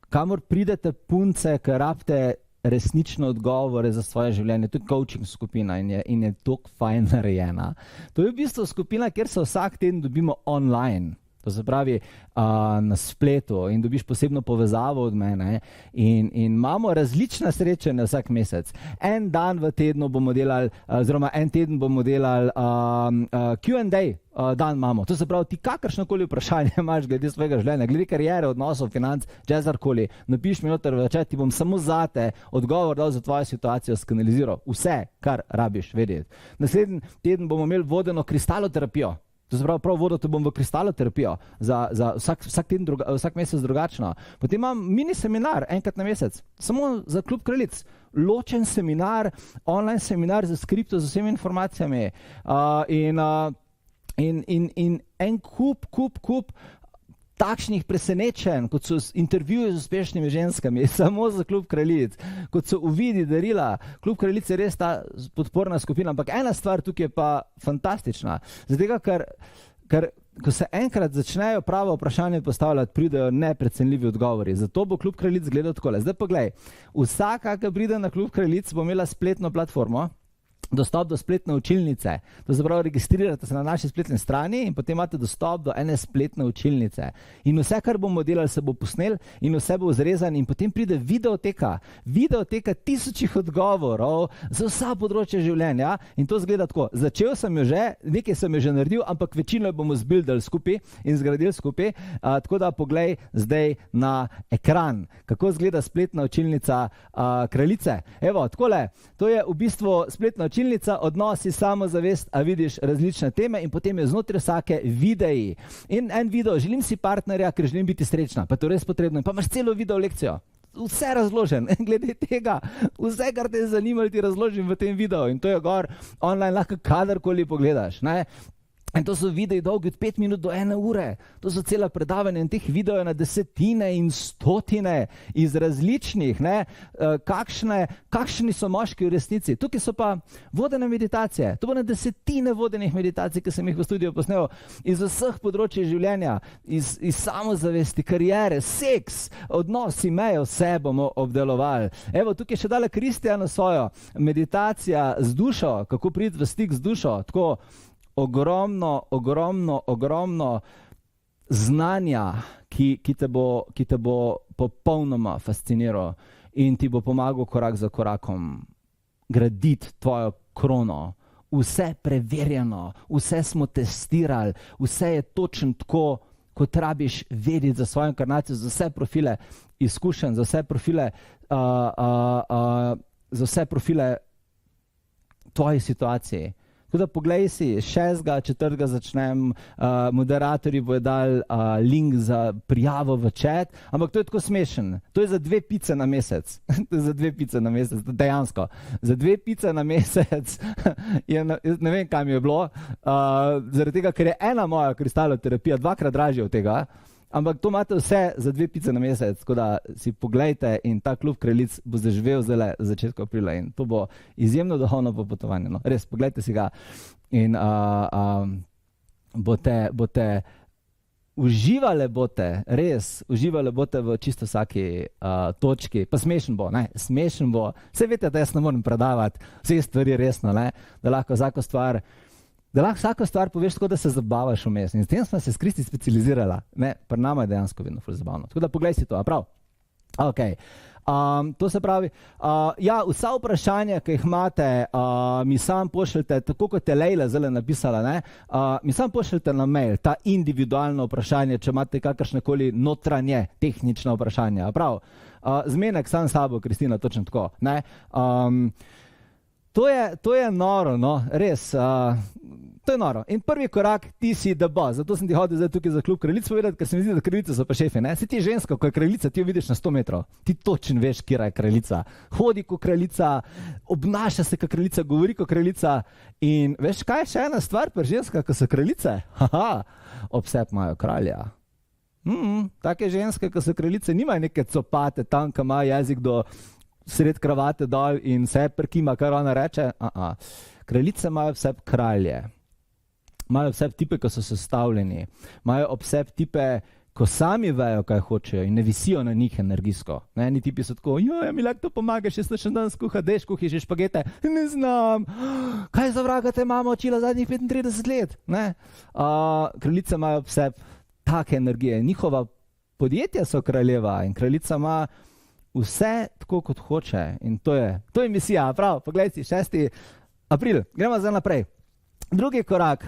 kamor pridete punce, ki rabite resnične odgovore za svoje življenje. To je coaching skupina in je toliko fajn narejena. To je v bistvu skupina, kjer se vsak teden dobimo online. To se pravi na spletu in dobiš posebno povezavo od mene in imamo različna srečanja vsak mesec. En dan v tednu bomo delali, oziroma en teden bomo delali Q&A dan imamo. To se pravi, ti kakršnokoli vprašanje imaš glede svojega življenja, glede kariere, odnosov, financ, česarkoli, napiš mi noter v chat, ti bom samo zate odgovor dal za tvojo situacijo, skanaliziral vse, kar rabiš vedeti. Naslednji teden bomo imeli vodeno kristaloterapijo. To se pravi, prav vodil bom v kristaloterapijo za vsak mesec drugačno. Potem imam mini seminar enkrat na mesec, samo za klub Kraljic. Ločen seminar, online seminar za skripto z vsemi informacijami in en kup takšnih presenečenj, kot so intervjuje z uspešnimi ženskami, samo za klub Kraljic, kot so uvidi, darila. Klub Kraljic je res ta podporna skupina, ampak ena stvar tukaj je pa fantastična. Zato, ker ko se enkrat začnejo prava vprašanja postavljati, pridejo neprecenljivi odgovori. Zato bo klub Kraljic gledal takole. Zdaj poglej, vsaka, ki pride na klub Kraljic, bo imela spletno platformo, dostop do spletne učilnice. To se pravi, registrirate se na naši spletni strani in potem imate dostop do ene spletne učilnice. In vse, kar bomo delali, se bo posnel in vse bo zrezan in potem pride videoteka 1000 odgovorov za vsa področja življenja in to zgleda tako. Začel sem jo že, nekaj sem jo že naredil, ampak večino bomo zbildali skupaj in zgradili skupaj. Tako da poglej zdaj na ekran, kako zgleda spletna učilnica Kraljice. Evo, takole, to je v bistvu spletna učilnica, odnosi, samozavest, a vidiš različne teme in potem je znotraj vsake videi. In en video, želim si partnerja, ker želim biti srečna, pa to je res potrebno. In pa imaš celo video lekcijo, vse razložen, glede tega, vse, kar te zanima, ti razložim v tem videu in to je gor online, lahko kadarkoli pogledaš, ne? In to so videi dolgi od 5 minut do 1 ure. To so cela predavanja in teh videojev na desetine in stotine iz različnih, ne, kakšni so moški v resnici. Tukaj so pa vodene meditacije. To bo na desetine vodenih meditacij, ki sem jih v studiu posnel, iz vseh področij življenja, iz samozavesti, kariere, seks, odnosi, meje, vse bomo obdelovali. Evo, tukaj še dala Kristjana svojo meditacija z dušo, kako priti v stik z dušo, tako ogromno znanja, ki te bo popolnoma fasciniral in ti bo pomagal korak za korakom graditi tvojo krono. Vse preverjeno, vse smo testirali, vse je točno tako, kot rabiš vedeti za svojo inkarnacijo, za vse profile izkušenj, za vse profile tvoje situacije. Tako da poglej si, 6.4. začnem, moderatorji bojo dali link za prijavo v chat, ampak to je tako smešen. To je za 2 pice na mesec. To je za 2 pice na mesec, dejansko. Za 2 pice na mesec, ne vem, kam je bilo, zaradi tega, ker je ena moja kristaloterapija 2-krat dražja od tega, ampak to imate vse za 2 pice na mesec, tako da si poglejte in ta klub Kraljic bo zaživel zdaj v začetku aprila in to bo izjemno duhovno popotovanje. No. Res, poglejte si ga in boste uživali boste v čisto vsaki točki, pa smešen bo, ne, smešen bo. Saj veste, da jaz ne morem predavati vseh stvari resno, ne, da lahko vsako stvar poveš tako, da se zabavaš vmes. In s tem smo se s Kristi specializirala. Ne, pri nama je dejansko vedno ful zabavno. Tako da poglej si to, a prav? Okay. To se pravi, ja, vsa vprašanja, ki jih imate, mi sam pošljete, tako kot je Lejla zdaj napisala, ne, mi sam pošljete na mail ta individualno vprašanje, če imate kakršnekoli notranje tehnična vprašanja. Prav, zmenek sam s sabo, Kristina, točno tako. Ne. To je noro, no, res. To je noro. In prvi korak, ti si the boss. Zato sem ti hodil zdaj tukaj za klub kraljic povedati, ker se mi zdi, da kraljice so pa šefi. Ne? Si ti ženska, ko je kraljica, ti jo vidiš na 100 metrov. Ti točno veš, kje je kraljica. Hodi kot kraljica, obnaša se kot kraljica, govori kot kraljica. In veš, kaj je še ena stvar pri ženskah, ko so kraljice? Haha, obsep imajo kralja. Take ženske, ko so kraljice, nimajo neke copate tam, ko ima jezik do sred kravate dol in se prekima, kar ona reče. Kraljice imajo obsep kralje. Imajo obsep tipe, ko so sestavljeni. Imajo obsep tipe, ko sami vejo, kaj hočejo in ne visijo na njih energijsko. Eni tipi so tako, mi lahko to pomagaš, jaz še dan skuhadeš, kuhi že špagete. Ne znam. Kaj za vraga te mama učila zadnjih 35 let? Kraljice imajo obsep take energije. Njihova podjetja so kraljeva in kraljica ima vse tako, kot hoče. In to je misija, prav, poglej si, 6. april. Gremo zdaj naprej. Drugi korak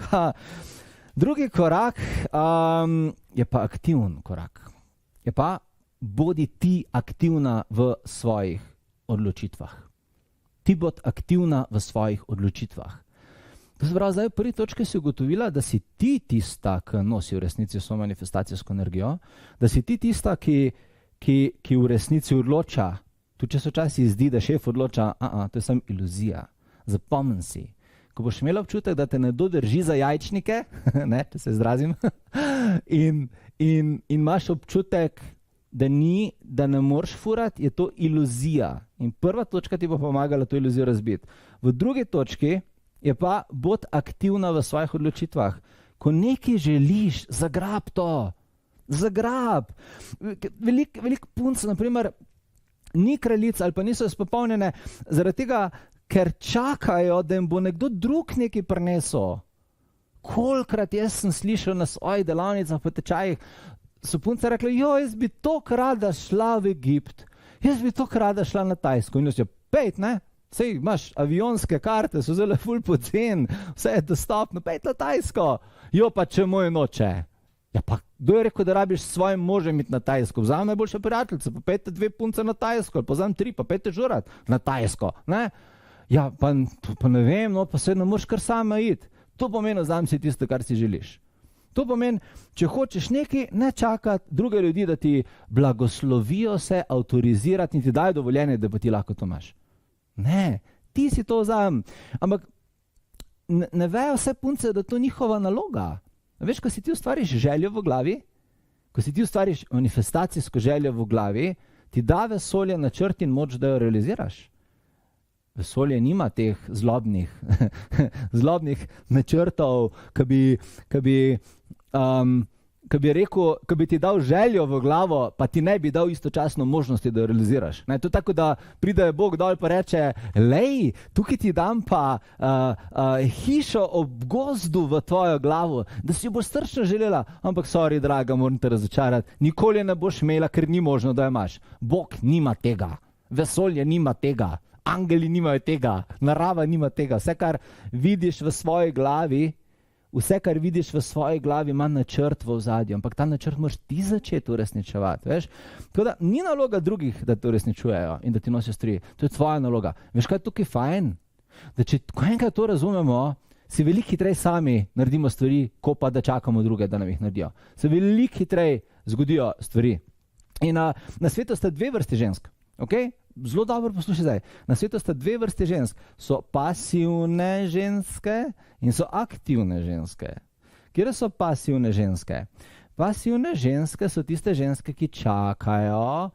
je pa aktiven korak. Je pa, bodi ti aktivna v svojih odločitvah. Ti bod aktivna v svojih odločitvah. To se pravi, zdaj v prvi točki si ugotovila, da si ti tista, ki nosi v resnici svojo manifestacijsko energijo, da si ti tista, ki v resnici odloča. Tudi če se včasih zdi, da šef odloča, to je samo iluzija. Zapomni si. Ko boš imela občutek, da te nekdo drži za jajčnike, ne, če se izrazim, in imaš občutek, da ne moreš furati, je to iluzija. In prva točka ti bo pomagala to iluzijo razbiti. V drugi točki je pa bod aktivna v svojih odločitvah. Ko nekaj želiš, zagrab to. Zagrab. Veliko punc, naprimer, ni kraljic ali pa niso izpopolnjene zaradi tega, ker čakajo, da jim bo nekdo drug nekaj prinesel. Kolikrat jaz sem slišal na svojih delavnicah, po tečajih, so punce rekli, jaz bi toliko rada šla v Egipt, jaz bi toliko rada šla na Tajsko. In jaz jo, pejt, ne? Sej imaš avionske karte, so zelo ful pocen, vse je dostopno, pejt na Tajsko. Jo, pa če moj noče. Ja, pa kdo je rekel, da rabiš s svojim možem iti na Tajsko? Vzam najboljše prijateljice, pa pejte 2 punce na Tajsko, ali pa vzam 3, pa pejte žurat na Tajsko, ne? Ja, pa ne vem, no, pa se ne moraš kar sama iti. To pomeni, vzam si tisto, kar si želiš. To pomeni, če hočeš nekaj, ne čakati druge ljudi, da ti blagoslovijo se, avtorizirati in ti dajo dovoljenje, da pa ti lahko to imaš. Ne, ti si to vzam. Ampak ne vejo vse punce, da to njihova naloga. Veš, ko si ti ustvariš željo v glavi, ko si ti ustvariš manifestacijsko željo v glavi, ti da vesolje načrt in moč, da jo realiziraš. Vesolje nima teh zlobnih načrtov, ki bi ti dal željo v glavo, pa ti ne bi dal istočasno možnosti, da jo realiziraš. Ne, to je tako, da pride Bog dol pa reče, lej, tukaj ti dam pa hišo ob gozdu v tvojo glavo, da si jo boš srčno želela, ampak sorry, draga, moram te razočarati, nikoli ne boš imela, ker ni možno, da jo imaš. Bog nima tega, vesolje nima tega. Angeli nimajo tega, narava nima tega. Vse, kar vidiš v svoji glavi, ima načrt v ozadju, ampak ta načrt moraš ti začeti uresničevati, veš? Tako da ni naloga drugih, da te uresničujejo in da ti nosijo stvari. To je tvoja naloga. Veš, kaj je tukaj fajn? Da če enkrat to razumemo, si veliko hitreje sami naredimo stvari, ko pa da čakamo druge, da nam jih naredijo. Se veliko hitreje zgodijo stvari. In na svetu sta 2 vrsti žensk, okej? Zelo dobro poslušaj zdaj. Na svetu sta 2 vrste žensk. So pasivne ženske in so aktivne ženske. Kje so pasivne ženske? Pasivne ženske so tiste ženske, ki čakajo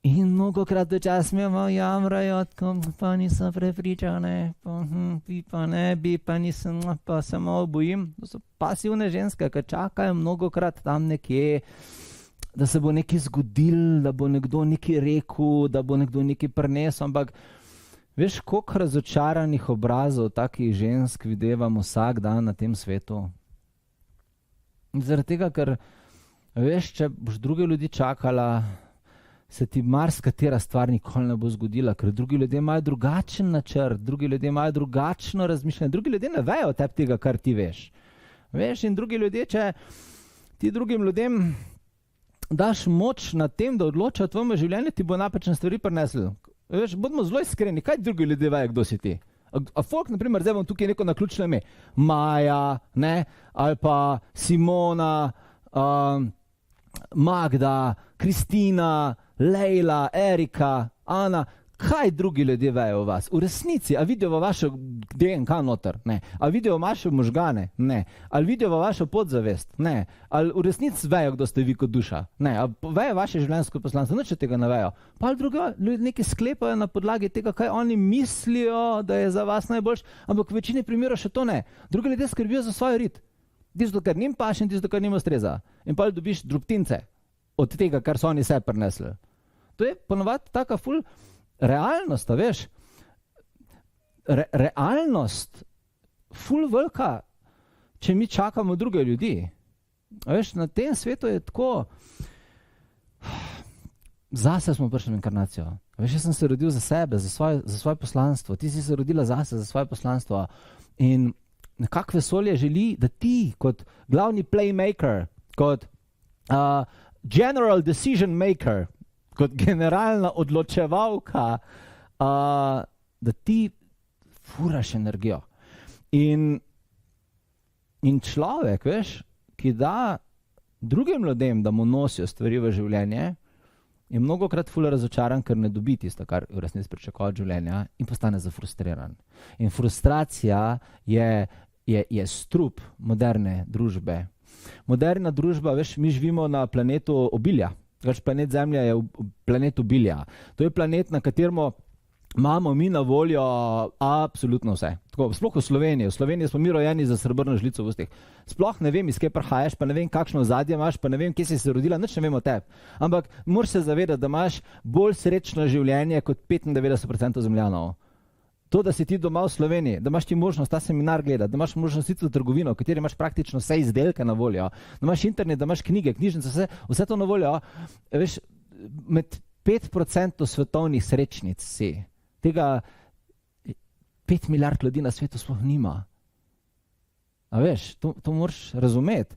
in mnogokrat včasih malo jamrajo, pa niso prepričane, pa ne bi, pa nisem, pa se malo bojim. To so pasivne ženske, ki čakajo mnogokrat tam nekje, da se bo nekaj zgodil, da bo nekdo nekaj rekel, da bo nekdo nekaj prinesel, ampak veš, koliko razočaranih obrazov takih žensk videvam vsak dan na tem svetu? Zaradi tega, ker veš, če boš druge ljudi čakala, se ti marsikatera stvar nikoli ne bo zgodila, ker drugi ljudje imajo drugačen načrt, drugi ljudje imajo drugačno razmišljanje, drugi ljudje ne vejo o tebi tega, kar ti veš. Veš, in drugi ljudje, če ti drugim ljudem daš moč nad tem, da odločajo o tvojem življenju, ti bo napačne stvari prinesli. Veš, bodimo zelo iskreni, kaj drugi ljudje vejo, kdo si ti? A folk, naprimer, zdaj bom tukaj neko naključno ime, Maja, ne, ali pa Simona, Magda, Kristina, Lejla, Erika, Ana, kaj drugi ljudje vejo o vas? V resnici, a vidijo vašo DNK noter? Ne. A vidijo vaše možgane? Ne. Ali vidijo vašo podzavest? Ne. Ali v resnici vejo, kdo ste vi kot duša? Ne. A vejo vaše življenjsko poslanstvo? Nič tega ne vejo. Pa ali drugi ljudje nekaj sklepajo na podlagi tega, kaj oni mislijo, da je za vas najboljš, ampak v večini primerov še to ne. Drugi ljudje skrbijo za svoj rit. Tisto, kar njim paše in tisto, kar njim ustreza. In pa dobiš drobtince od tega, kar so oni sebi prinesli. To je ponovadi taka ful realnost, a veš. Realnost ful velika, če mi čakamo druge ljudi. A veš, na tem svetu je tako, zase smo prišli v inkarnacijo. A veš, jaz sem se rodil za sebe, za svoje poslanstvo, ti si se rodila zase, za svoje poslanstvo. In nekako vesolje želi, da ti kot glavni playmaker, kot general decision maker, kot generalna odločevalka, da ti furaš energijo. In človek, veš, ki da drugim ljudem, da mu nosijo stvari v življenje, je mnogokrat ful razočaran, ker ne dobi tisto, kar v resnici pričakuje od življenja in postane zafrustriran. In frustracija je strup moderne družbe. Moderna družba, veš, mi živimo na planetu obilja. Planet Zemlja je planet obilja. To je planet, na katerem imamo mi na voljo absolutno vse. Tako, sploh v Sloveniji. V Sloveniji smo mi rojeni za srebrno žlico v ustih. Sploh ne vem, iz kje prihajaš, pa ne vem, kakšno ozadje imaš, pa ne vem, kje si se rodila, nič ne vem o tebi. Ampak moraš se zavedati, da imaš bolj srečno življenje kot 95% zemljanov. To, da si ti doma v Sloveniji, da imaš ti možnost ta seminar gledati, da imaš možnost iti v trgovino, v kateri imaš praktično vse izdelke na voljo, da imaš internet, da imaš knjige, knjižnice, vse to na voljo. Veš, med 5% svetovnih srečnic si. Tega 5 milijard ljudi na svetu sploh nima. A veš, to moraš razumeti.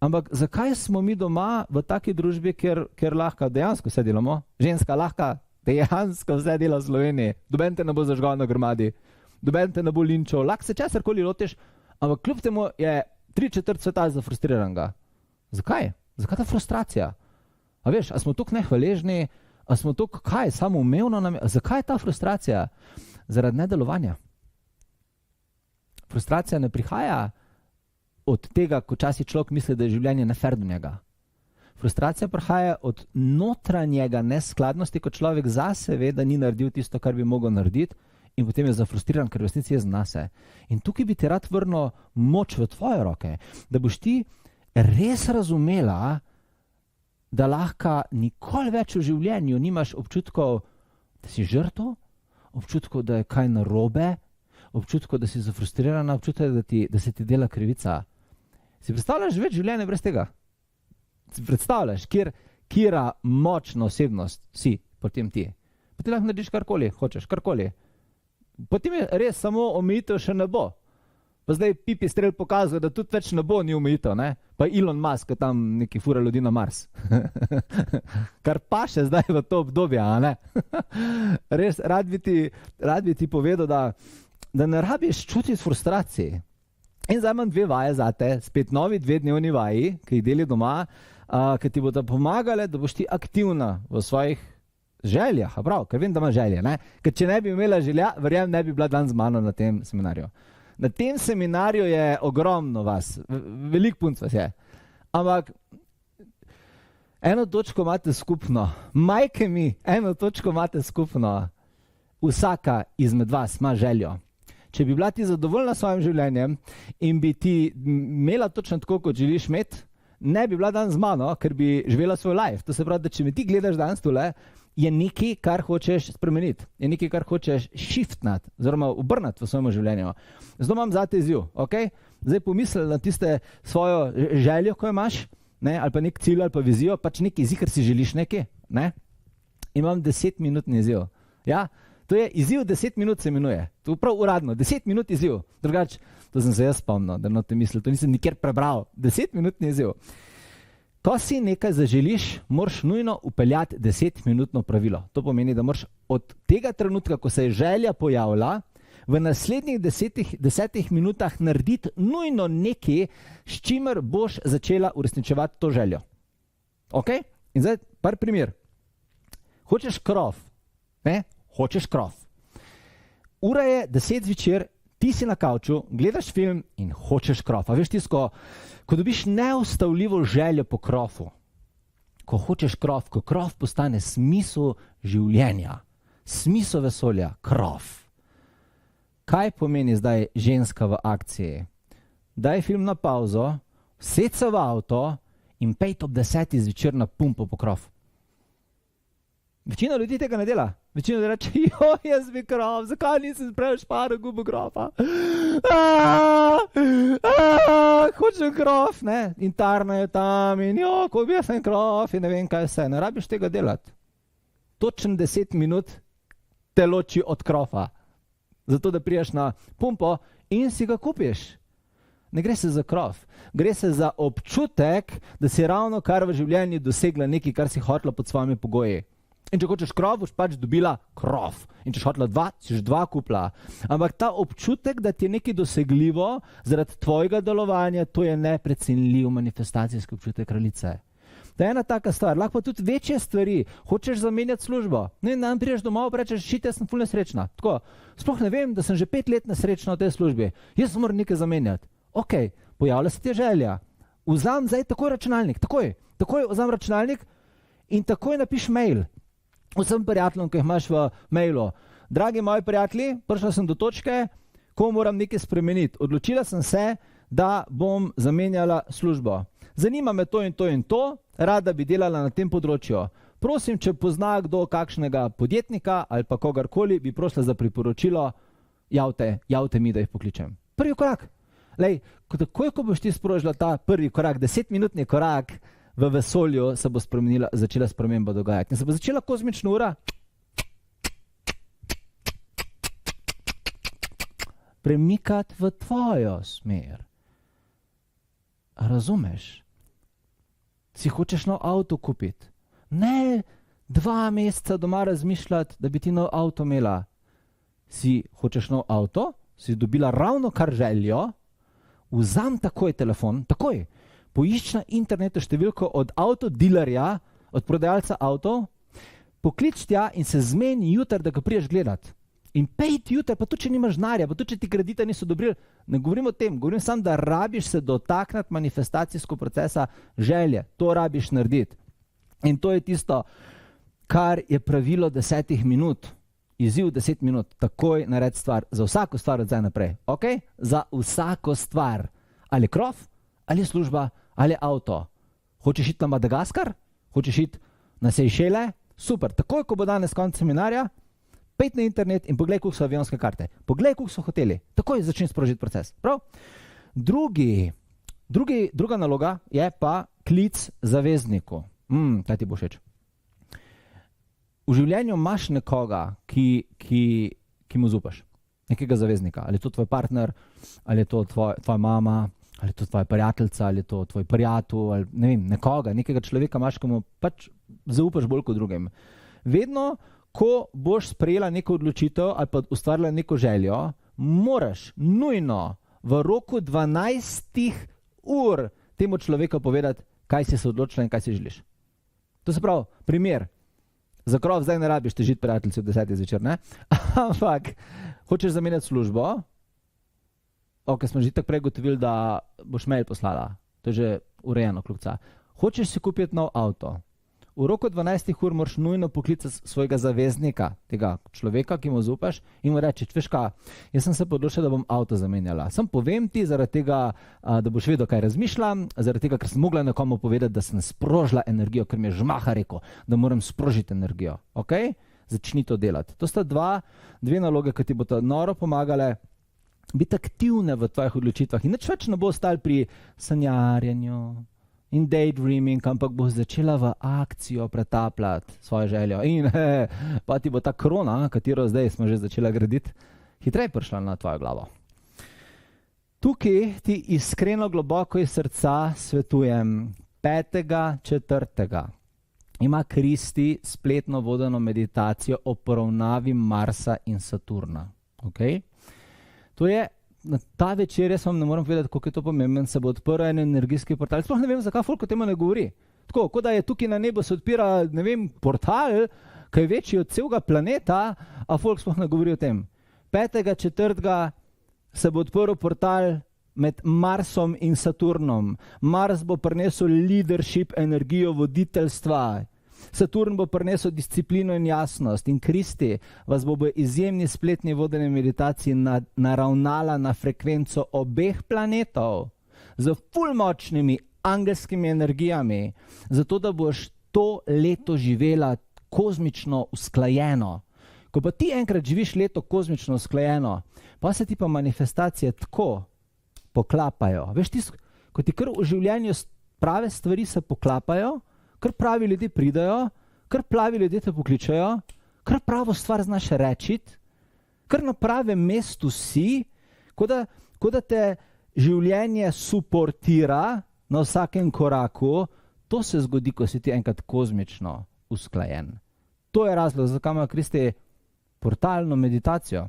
Ampak zakaj smo mi doma v taki družbi, kjer lahko dejansko vse delamo? Ženska lahko dejansko vse dela v Sloveniji. Doben te ne bo zažgal na grmadi, doben te ne bo linčal, lahko se česarkoli lotiš, ampak kljub temu je 3/4 sveta zafrustriranega. Zakaj? Zakaj ta frustracija? A veš, a smo tukaj nehvaležni, a smo tukaj kaj, samoumevno nam je? Zakaj je ta frustracija? Zaradi nedelovanja. Frustracija ne prihaja od tega, ko časi človek misli, da je življenje nefer do njega. Frustracija prihaja od notranjega neskladnosti, ko človek zase ve, da ni naredil tisto, kar bi mogel narediti in potem je zafrustriran, ker v resnici je znase. In tukaj bi ti rad vrnil moč v tvoje roke, da boš ti res razumela, da lahko nikoli več v življenju nimaš občutkov, da si žrtev, občutkov, da je kaj narobe, občutkov, da si zafrustrirana, občutkov, da se ti dela krivica. Si predstavljaš več življenja brez tega? Si predstavljaš, kjera močna osebnost si potem ti. Potem lahko narediš karkoli, hočeš, karkoli. Potem je res samo omejitev še ne bo. Pa zdaj Pipistrel pokazal, da tudi več ne bo ni omejitev, ne? Pa Elon Musk tam neki fura ljudi na Mars. Kar pa še zdaj v to obdobje, a ne? Res, rad bi ti povedal, da ne rabiš čutiti frustraciji. In zdaj imam 2 vaje zate, spet novi 2-dnevni vaji, ki jih deli doma, ki ti bodo pomagale, da boš ti aktivna v svojih željah, prav, ker vem, da imaš želje, ne? Ker če ne bi imela želja, verjamem, ne bi bila danes z mano na tem seminarju. Na tem seminarju je ogromno vas, veliko punc vas je, ampak eno točko imate skupno, majke mi, eno točko imate skupno, vsaka izmed vas ima željo. Če bi bila ti zadovoljna s svojim življenjem in bi ti imela točno tako, kot želiš imeti, ne bi bila danes z mano, ker bi živela svoj life. To se pravi, da če me ti gledaš danes tule, je nekaj, kar hočeš spremeniti, je nekaj, kar hočeš shiftnati, oziroma obrnati v svojem življenju. Zdaj imam zate izziv, ok? Zdaj pomisli na tiste svojo željo, ko imaš, ne? Ali pa nek cilj, ali pa vizijo, pač nekaj izzi, ker si želiš nekaj, ne? imam 10-minutni izziv. Ja? To je izziv 10 minut se imenuje. To je prav uradno, 10 minut izziv. Drugače, to sem se jaz spomnil, da te mislil, to nisem nikjer prebral. 10-minutni izziv. Ko si nekaj zaželiš, moraš nujno upeljati 10-minutno pravilo. To pomeni, da moraš od tega trenutka, ko se je želja pojavila, v naslednjih 10 minutah narediti nujno nekaj, s čimer boš začela uresničevati to željo. Ok? In zdaj, par primer. Hočeš krov, ne? Hočeš krov. Ura je 10 zvečer, ti si na kavču, gledaš film in hočeš krov. A veš tisto, ko dobiš neustavljivo željo po krovu, ko hočeš krov, ko krov postane smisel življenja, smisel vesolja, krov. Kaj pomeni zdaj ženska v akciji? Daj film na pauzo, sed se v avto in pejt ob 10 zvečer na pumpo po krov. Večina ljudi tega ne dela. Večina ljudi reče, jaz bi krov, zakaj nisem prej šparil gubo krofa? Hočem krov, ne? In tarnajo tam in ko bi jaz en krov in ne vem kaj vse. Ne rabiš tega delati. Točen 10 minut te loči od krofa. Zato, da priješ na pumpo in si ga kupiš. Ne gre se za krov. Gre se za občutek, da si ravno kar v življenju dosegla nekaj, kar si hotela pod svojimi pogoji. In če hočeš krov, boš pač dobila krov. In če hotela 2, si že 2 kupila. Ampak ta občutek, da ti je nekaj dosegljivo zaradi tvojega delovanja, to je neprecenljiv manifestacijski občutek kraljice. To je ena taka stvar. Lahko pa tudi večje stvari. Hočeš zamenjati službo. Ne, nam priješ domov, rečeš, šit, jaz sem ful nesrečna. Tako, sploh ne vem, da sem že 5 let nesrečna v tej službi. Jaz moram nekaj zamenjati. Ok, pojavlja se ti želja. Vzam zdaj takoj računalnik. Takoj vzam računalnik in takoj napiš mail. Vsem prijateljem, ki jih imaš v mailu. Dragi moji prijatelji, prišla sem do točke, ko moram nekaj spremeniti. Odločila sem se, da bom zamenjala službo. Zanima me to in to in to, rada bi delala na tem področju. Prosim, če pozna kdo kakšnega podjetnika ali pa kogarkoli, bi prosila za priporočilo, javte mi, da jih pokličem. Prvi korak. Lej, takoj, ko boš ti sprožila ta prvi korak, 10-minutni korak, v vesolju se bo začela sprememba dogajati. In se bo začela kozmična ura premikati v tvojo smer. A razumeš? Si hočeš nov avto kupiti. Ne 2 meseca doma razmišljati, da bi ti nov avto imela. Si hočeš nov avto, si dobila ravno kar željo, vzam takoj telefon, takoj. Poišč na internetu številko od avtodilerja, od prodajalca avtov, poklič tja in se zmeni jutri, da ga priješ gledat. In pejt jutri, pa tudi če nimaš denarja, pa tudi če ti kredita niso odobrili, ne govorim o tem, govorim samo, da rabiš se dotakniti manifestacijskega procesa želje. To rabiš narediti. In to je tisto, kar je pravilo 10 minut. Izziv 10 minut. Takoj naredi stvar. Za vsako stvar od zdaj naprej. Ok? Za vsako stvar. Ali krov, ali služba, ali avto. Hočeš iti na Madagaskar? Hočeš iti na Sejšele? Super. Takoj, ko bo danes konec seminarja, pejt na internet in poglej, koliko so avionske karte. Poglej, koliko so hoteli. Takoj začni sprožiti proces. Prav? Druga naloga je pa klic zavezniku. Kaj ti bo všeč? V življenju imaš nekoga, ki mu zaupaš. Nekega zaveznika. Ali je to tvoj partner, ali je to tvoja mama, ali je to tvoja prijateljica, ali je to tvoj prijatelj, ali ne vem, nekoga, nekega človeka imaš, ki mu pač zaupaš bolj kot drugim. Vedno, ko boš sprejela neko odločitev ali pa ustvarila neko željo, moraš nujno v roku 12 ur temu človeku povedati, kaj si se odločila in kaj si želiš. To se pravi, primer, za krov zdaj ne rabiš težiti prijateljci v 10 zvečer, ne? Ampak, hočeš zamenjati službo, ok, smo že tako prej gotovili, da boš mail poslala. To je že urejeno, klukca. Hočeš si kupiti nov avto. V roku 12 ur moraš nujno poklicati svojega zaveznika, tega človeka, ki mu zaupaš, in mu reči, veš kaj, jaz sem se odločila, da bom avto zamenjala. Sem povem ti zaradi tega, da boš vedel, kaj razmišljam, zaradi tega, ker sem mogla nekomu povedati, da sem sprožila energijo, ker mi je žmaha rekel, da moram sprožiti energijo. Ok? Začni to delati. To sta dve naloge, ki ti bodo noro pomagale biti aktivne v tvojih odločitvah in nič več ne bo ostalo pri sanjarjenju, in daydreaming, ampak boš začela v akcijo pretapljati svojo željo. In pa ti bo ta krona, katero zdaj smo že začela graditi, hitreje prišla na tvojo glavo. Tukaj ti iskreno globoko iz srca svetujem 5.4. Ima Kristi spletno vodeno meditacijo o poravnavi Marsa in Saturna. Okay? To je, ta večer, jaz vam ne moram povedati, koliko je to pomemben, se bo odprl en energijski portal. Sploh ne vem, zakaj folk o tem ne govori. Tako, kot da je tukaj na nebu se odpira, ne vem, portal, ki je večji od celega planeta, a folk sploh ne govori o tem. 5.4. se bo odprl portal med Marsom in Saturnom. Mars bo prinesel leadership, energijo, voditeljstva. Saturn bo prinesel disciplino in jasnost. In Kristi vas bo v izjemni spletni vodeni meditaciji naravnala na frekvenco obeh planetov z ful močnimi angelskimi energijami, zato da boš to leto živela kozmično usklajeno. Ko pa ti enkrat živiš leto kozmično usklajeno, pa se ti pa manifestacije tako poklapajo. Veš, ko ti kar v življenju prave stvari se poklapajo, kar pravi ljudje pridajo, kar pravi ljudje te pokličajo, kar pravo stvar znaš rečiti, kar na pravem mestu si, kot da te življenje suportira na vsakem koraku, to se zgodi, ko si ti enkrat kozmično usklajen. To je razlog, zakaj ima Kristi portalno meditacijo.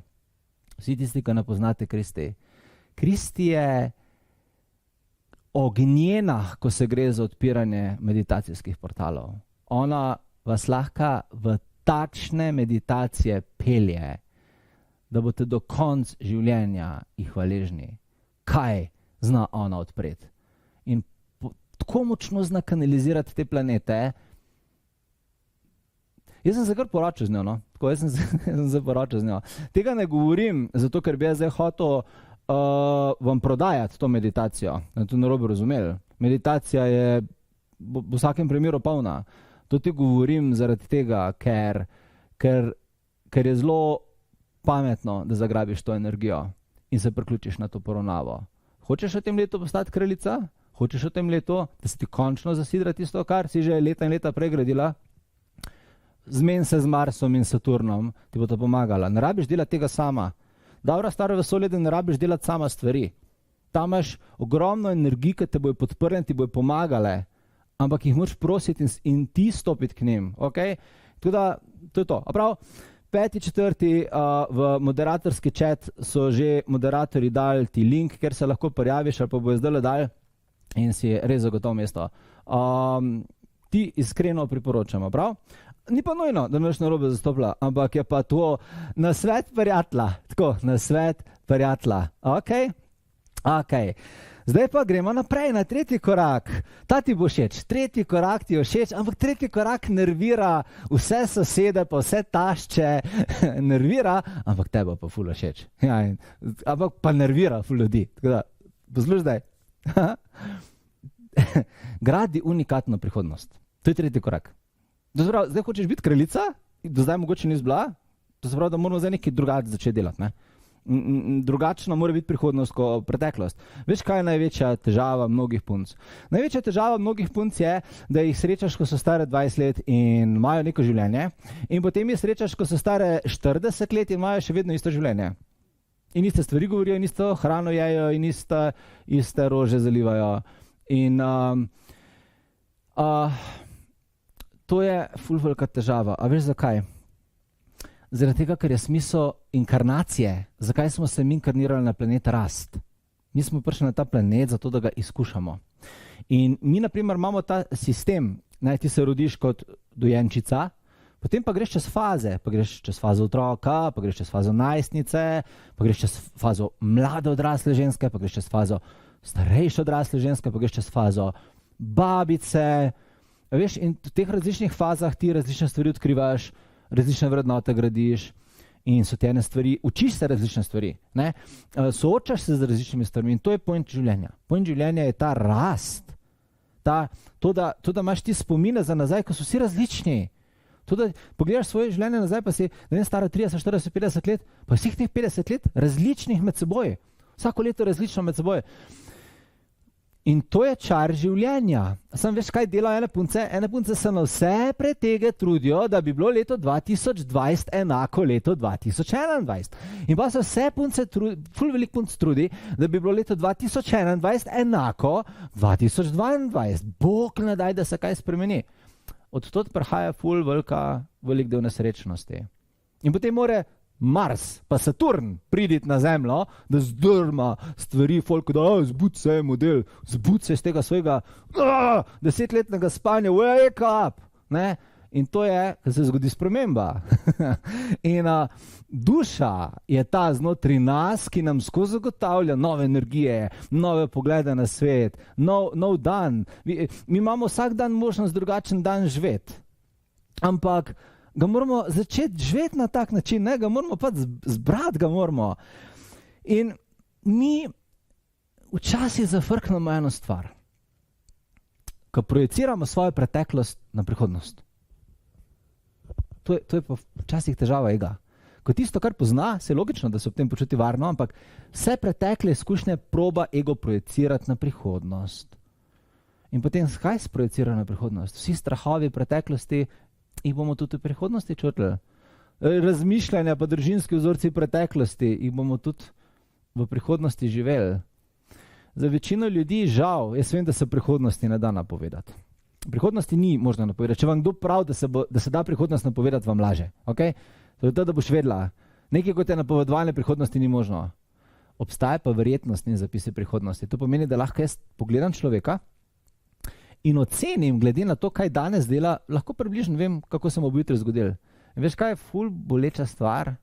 Vsi tisti, ki ne poznate Kristi. Kristi je ognjena, ko se gre za odpiranje meditacijskih portalov. Ona vas lahko v takšne meditacije pelje, da boste do konca življenja jih hvaležni. Kaj zna ona odpreti? In tako močno zna kanalizirati te planete. Jaz sem se kar poročil z njo, no? Tako, jaz sem se poročil z njo. Tega ne govorim, zato ker bi jaz zdaj hotel vam prodajati to meditacijo. To narobe razumeli. Meditacija je v vsakem primeru polna. To ti govorim zaradi tega, ker je zelo pametno, da zagrabiš to energijo in se priključiš na to poravnavo. Hočeš v tem letu postati kraljica? Hočeš v tem letu, da se ti končno zasidra tisto, kar si že leta in leta prej gradila? Zmeni se z Marsom in Saturnom, ti bo to pomagala. Ne rabiš delati tega sama. Dobro staro vesolje, da ne rabiš delati sama stvari. Tam imaš ogromno energij, ki te bojo podprle in ti bojo pomagale, ampak jih moraš prositi in ti stopiti k njim. Okay? Tako da, to je to. Prav, 5.4. V moderatorski chat so že moderatorji dali ti link, ker se lahko prijaviš, ali pa bojo zdaj dali in si res zagotovo mesto. Ti iskreno priporočamo, prav? Ni pa nujno, da me boš narobe zastopila, ampak je pa to nasvet prijatelja. Tako, nasvet prijatelja. Ok. Zdaj pa gremo naprej na tretji korak. Ta ti bo všeč. Tretji korak ti je všeč, ampak tretji korak nervira vse sosede, pa vse tašče. Nervira, ampak tebe pa ful všeč. Ja, ampak pa nervira ful ljudi. Tako da, poslušaj zdaj. Gradi unikatno prihodnost. To je tretji korak. Zdaj hočeš biti kraljica, do zdaj mogoče nisi bila, to se pravi, da moramo zdaj nekaj drugače začeti delati. Ne? Drugačna mora biti prihodnost kot preteklost. Veš, kaj je največja težava mnogih punc? Največja težava mnogih punc je, da jih srečaš, ko so stare 20 let in imajo neko življenje, in potem jih srečaš, ko so stare 40 let in imajo še vedno isto življenje. In iste stvari govorijo, in isto hrano jejo, in iste rože zalivajo. In to je ful velika težava. A veš zakaj? Zaradi tega, ker je smisel inkarnacije. Zakaj smo se mi inkarnirali na planet rast? Mi smo prišli na ta planet zato, da ga izkušamo. In mi, na primer, imamo ta sistem, ti se rodiš kot dojenčica, potem pa greš čez faze. Pa greš čez fazo otroka, pa greš čez fazo najstnice, pa greš čez fazo mlade odrasle ženske, pa greš čez fazo starejše odrasle ženske, pa greš čez fazo babice. Veš, in v teh različnih fazah ti različne stvari odkrivaš, različne vrednote gradiš in so ti ene stvari, učiš se različne stvari. Ne? Soočaš se z različnimi stvarmi in to je point življenja. Point življenja je ta rast, to, da imaš ti spomine za nazaj, ko so vsi različni. To, da pogledaš svoje življenje nazaj, pa si stara 30, 40, 50 let, pa vseh teh 50 let različnih med seboj. Vsako leto različno med seboj. In to je čar življenja. Sam veš, kaj delajo ene punce? Ene punce se na vse pretege trudijo, da bi bilo leto 2020 enako leto 2021. In pa se vse punce, ful velik punc trudi, da bi bilo leto 2021 enako 2022. Bog ne daj, da se kaj spremeni. Od tod prihaja ful velik del nesrečnosti. In potem more Mars, pa Saturn priditi na Zemljo, da zdrma stvari, folk, da zbud se model, zbud se iz tega svojega 10-letnega spanja, wake up! Ne? In to je, ko se zgodi sprememba. In duša je ta znotri nas, ki nam skozi zagotavlja nove energije, nove poglede na svet, nov dan. Mi imamo vsak dan možnost drugačen dan živeti. Ampak ga moramo začeti živeti na tak način, ne? Ga moramo pa zbrati, ga moramo. In mi včasih zafrknemo eno stvar, ko projeciramo svojo preteklost na prihodnost. To je pa včasih težava ega. Ko tisto, kar pozna, se je logično, da se ob tem počuti varno, ampak vse pretekle izkušnje proba ego projecirati na prihodnost. In potem kaj sprojecira na prihodnost? Vsi strahovi preteklosti jih bomo tudi v prihodnosti čutili. Razmišljanja pa družinski vzorci preteklosti jih bomo tudi v prihodnosti živeli. Za večino ljudi žal, jaz vem, da se prihodnosti ne da napovedati. Prihodnosti ni možno napovedati. Če vam kdo pravi, da se da prihodnost napovedati, vam laže. Okay? To je to, da boš vedela. Nekaj kot je napovedovanje prihodnosti ni možno. Obstaja pa verjetnostni zapisi prihodnosti. To pomeni, da lahko jaz pogledam človeka in ocenim, glede na to, kaj danes dela, lahko približno vem, kako se mu bo jutri zgodil. In veš, kaj je ful boleča stvar?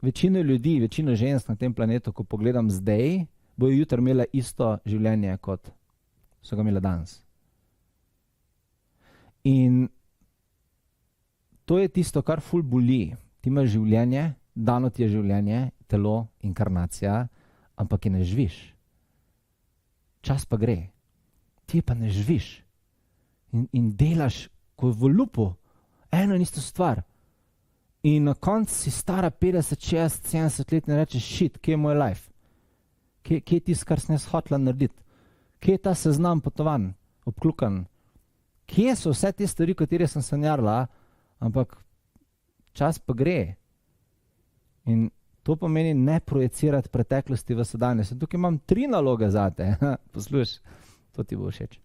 Večino ljudi, večino žensk na tem planetu, ko pogledam zdaj, bojo jutri imela isto življenje, kot so ga imela danes. In to je tisto, kar ful boli. Ti imaš življenje, dano ti je življenje, telo, inkarnacija, ampak je ne živiš. Čas pa gre. Ti pa ne živiš in delaš kot v lupu, eno in isto stvar. In na koncu si stara 50, 60, 70 let in rečeš, shit, kje je moj life? Kje je tisto, kar sem jaz hotela narediti? Kje je ta seznam potovanj, obklukan? Kje so vse te stvari, katere sem sanjarila, ampak čas pa gre. In to pomeni ne projecirati preteklosti v sedanjost. Tukaj imam 3 naloge zate. Poslušaj. To ti bo všeč.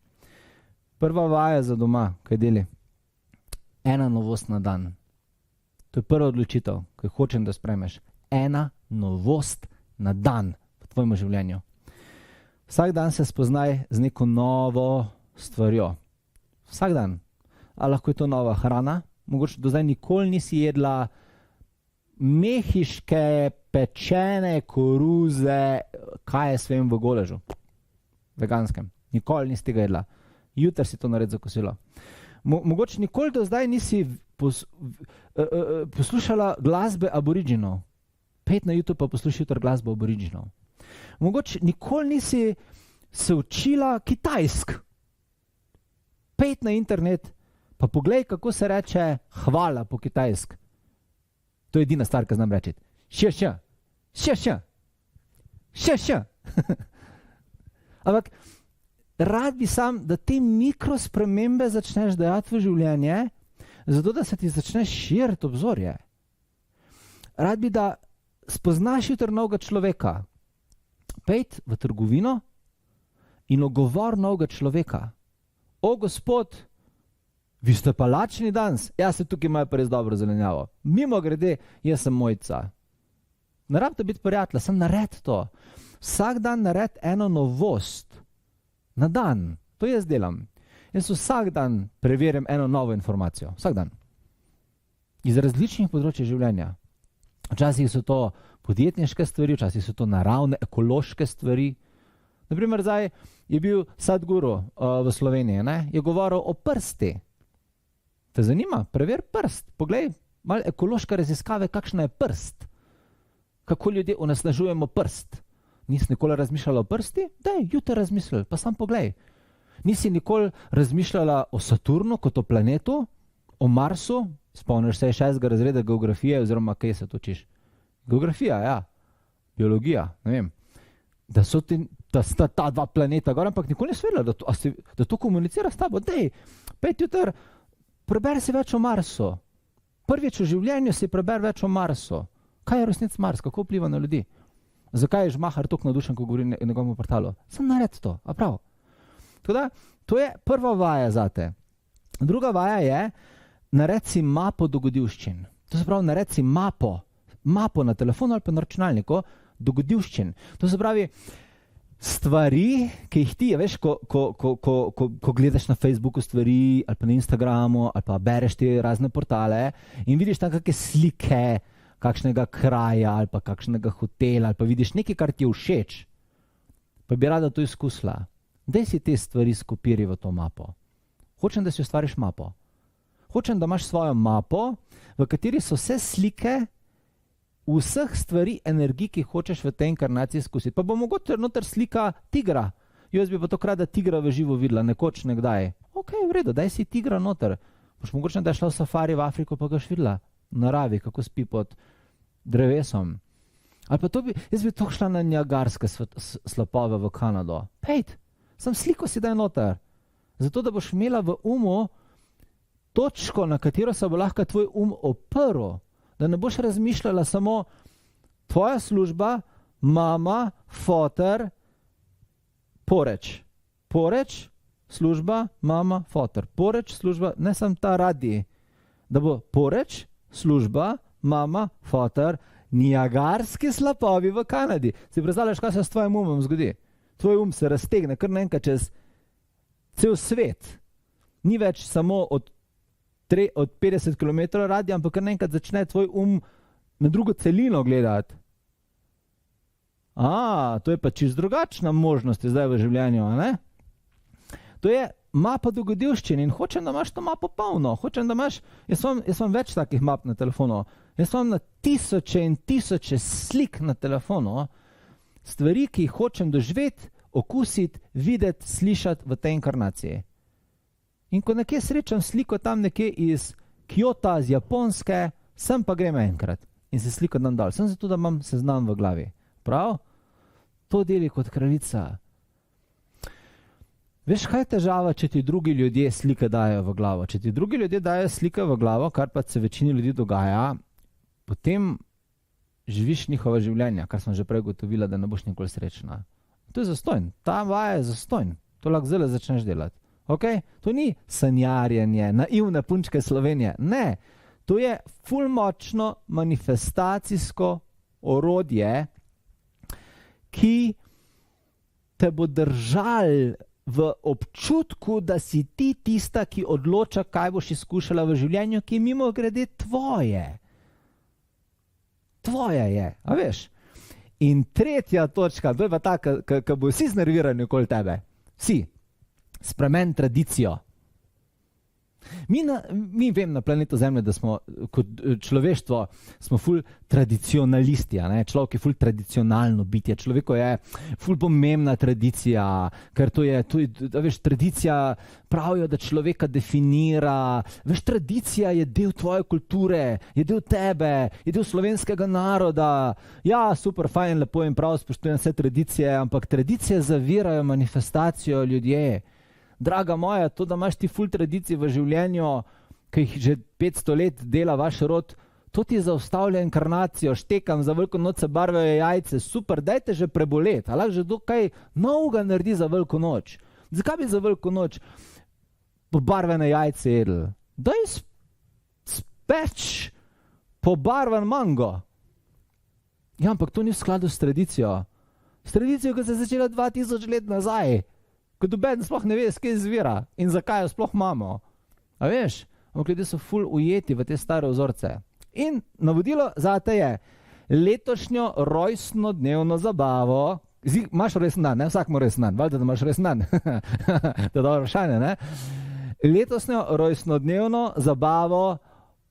Prva vaja za doma, kaj deli? 1 novost na dan. To je prva odločitev, ki hočem, da spremeš. 1 novost na dan v tvojem življenju. Vsak dan se spoznaj z neko novo stvarjo. Vsak dan. A lahko je to nova hrana? Mogoče do zdaj nikoli nisi jedla mehiške, pečene koruze, kaj je svem v goležu. Veganskem. Nikoli nisi tega jedla. Jutri si to naredi za kosilo. Mogoče nikoli do zdaj nisi poslušala glasbe aboriginov. Pejt na YouTube pa poslušaj jutri glasbo aboriginov. Mogoče nikoli nisi se učila kitajsk. Pejt na internet pa poglej, kako se reče hvala po kitajsk. To je edina stvar, ki znam reči. Še. Ampak rad bi sam, da te mikrospremembe začneš dajati v življenje, zato da se ti začneš širiti obzorje. Rad bi, da spoznaš jutri novega človeka. Pejt v trgovino in ogovor novega človeka. O, gospod, vi ste pa lačni danes? Ja, se tukaj imajo pa res dobro zelenjavo. Mimo grede, jaz sem Mojca. Ne rabite biti prijatelja, sem nared to. Vsak dan nared eno novost. Na dan. To jaz delam. Jaz vsak dan preverjam eno novo informacijo. Vsak dan. Iz različnih področij življenja. Včasih so to podjetniške stvari, včasih so to naravne, ekološke stvari. Naprimer, zdaj je bil Sadhguru v Sloveniji, ne? Je govoril o prsti. Te zanima? Prever prst. Poglej, malo ekološke raziskave, kakšna je prst. Kako ljudje onesnažujemo prst. Nisi nikoli razmišljala o prsti? Daj, jutri razmišljala, pa sam poglej. Nisi nikoli razmišljala o Saturnu kot o planetu, o Marsu, spomniš se 6. razreda geografije, oziroma kaj se to učiš? Geografija, ja. Biologija, ne vem. Da ta dva planeta gor, ampak nikoli nisi vedela, da to komunicira s tabo. Dej, 5 jutr, preberi si več o Marsu. Prvič v življenju si preberi več o Marsu. Kaj je resnic Mars, kako vpliva na ljudi? Zakaj je Žmahar toliko navdušen, ko govori na njegovem portalu? Sem nared to, a prav. Tako da, to je prva vaja zate. Druga vaja je, nared si mapo dogodivščin. To se pravi, nared si mapo na telefonu ali pa na računalniku dogodivščin. To se pravi, stvari, ki jih ti, veš, ko gledaš na Facebooku stvari, ali pa na Instagramu, ali pa bereš te razne portale in vidiš tam kakšne slike, kakšnega kraja, ali pa kakšnega hotela, ali pa vidiš nekaj, kar ti je všeč, pa bi rada to izkusila. Daj si te stvari skopiri v to mapo. Hočem, da si ustvariš mapo. Hočem, da imaš svojo mapo, v kateri so vse slike vseh stvari, energij, ki hočeš v tej inkarnaciji izkusiti. Pa bo mogoče noter slika tigra. Jaz bi pa to rada tigra v živo videla, nekoč, nekdaj. Ok, v redu, daj si tigra noter. Boš mogoče, da je šla v safari v Afriko, pa gaš videla v naravi, kako spi pod drevesom. Ali pa jaz bi to šla na Niagarske slapove v Kanado. Pejt, sem sliko si daj noter. Zato, da boš imela v umu točko, na katero se bo lahko tvoj oprl. Da ne boš razmišljala samo tvoja služba, mama, foter, poreč. Poreč, služba, mama, foter. Poreč, služba, ne sem ta radi. Da bo poreč, služba, mama, foter, Niagarski slapovi v Kanadi. Si predstavljaš, kaj se s tvojim umom zgodi? Tvoj se raztegne kar naenkrat čez cel svet. Ni več samo od 50 km radija, ampak kar naenkrat začne tvoj na drugo celino gledati. To je pa čisto drugačna možnost zdaj v življenju, ne? To je mapa dogodivščin in hočem, da imaš to mapo polno. Hočem, da imaš, jaz imam več takih map na telefonu. Jaz imam na tisoče in tisoče slik na telefonu, stvari, ki jih hočem doživeti, okusiti, videti, slišati v tej inkarnaciji. In ko nekje srečam sliko tam nekje iz Kyota, z Japonske, sem pa grem enkrat in se sliko dam dol. Sem zato, da imam seznam v glavi. Prav? To deli kot kraljica. Veš, kaj je težava, če ti drugi ljudje slike dajo v glavo? Če ti drugi ljudje dajo slike v glavo, kar pa se večini ljudi dogaja, potem živiš njihova življenja, kar sem že prej gotovila, da ne boš nikoli srečna. To je zastojn. Ta vaja je zastojn. To lahko zelo začneš delati. Okay? To ni sanjarjenje, naivne punčke Slovenije. Ne, to je ful močno manifestacijsko orodje, ki te bo držal v občutku, da si ti tista, ki odloča, kaj boš izkušala v življenju, ki je mimogrede tvoje. Tvoje je, a veš? In tretja točka, to je pa ta, ki bo vsi znervirani okoli tebe. Vsi. Spremen tradicijo. Mi vem na planetu Zemlje, da smo kot človeštvo smo ful tradicionalisti, ne? Človek je ful tradicionalno bitje, človeku je ful pomembna tradicija, ker to je, veš, tradicija pravijo, da človeka definira, veš, tradicija je del tvoje kulture, je del tebe, je del slovenskega naroda. Ja, super, fajn, lepo in prav, spoštujem vse tradicije, ampak tradicije zavirajo manifestacijo ljudje. Draga moja, to, da imaš ti ful tradicij v življenju, ki jih že 500 let dela vaš rod, to ti zaustavlja inkarnacijo, štekam, za veliko noč se barvajo jajce, super, dajte že preboleti, ali že kaj novega naredi za veliko noč. Zakaj bi za veliko noč pobarvane jajce jedli? Daj speč pobarvan mango. Ja, ampak to ni v skladu s tradicijo. S tradicijo, ki se je začela 2000 let nazaj. Ko doben sploh ne ve, skaj izvira in zakaj jo sploh imamo. A veš, ampak ljudje so ful ujeti v te stare vzorce. In navodilo zate je, letošnjo rojstnodnevno zabavo, imaš rojsten dan, ne? Vsak ima rojsten dan, valjda, da imaš rojsten dan. To je dobro vprašanje, ne? Letošnjo rojstnodnevno zabavo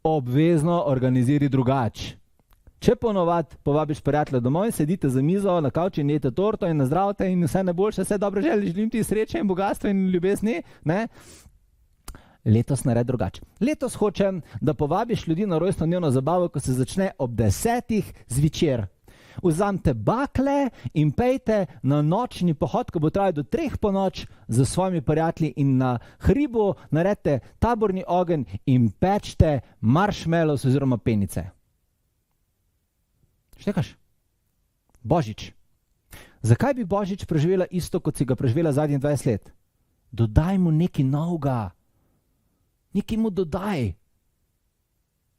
obvezno organiziri drugače. Če ponovad povabiš prijatelja domov in sedite za mizo na kavču in jete torto in nazdravite in vse najboljše, vse dobre želje, želim ti sreče in bogatstva in ljubezni, ne? Letos naredi drugače. Letos hočem, da povabiš ljudi na rojstnodnevno zabavo, ko se začne ob 10:00 zvečer. vzamite bakle in pejte na nočni pohod, ko bo trajal do 3 ponoč z svojimi prijatelji in na hribu naredite taborni ogenj in pečte marshmallows oziroma penice. Štekaš? Božič. Zakaj bi Božič preživela isto, kot si ga preživela zadnjih 20 let? Dodaj mu nekaj novega. Nekaj mu dodaj.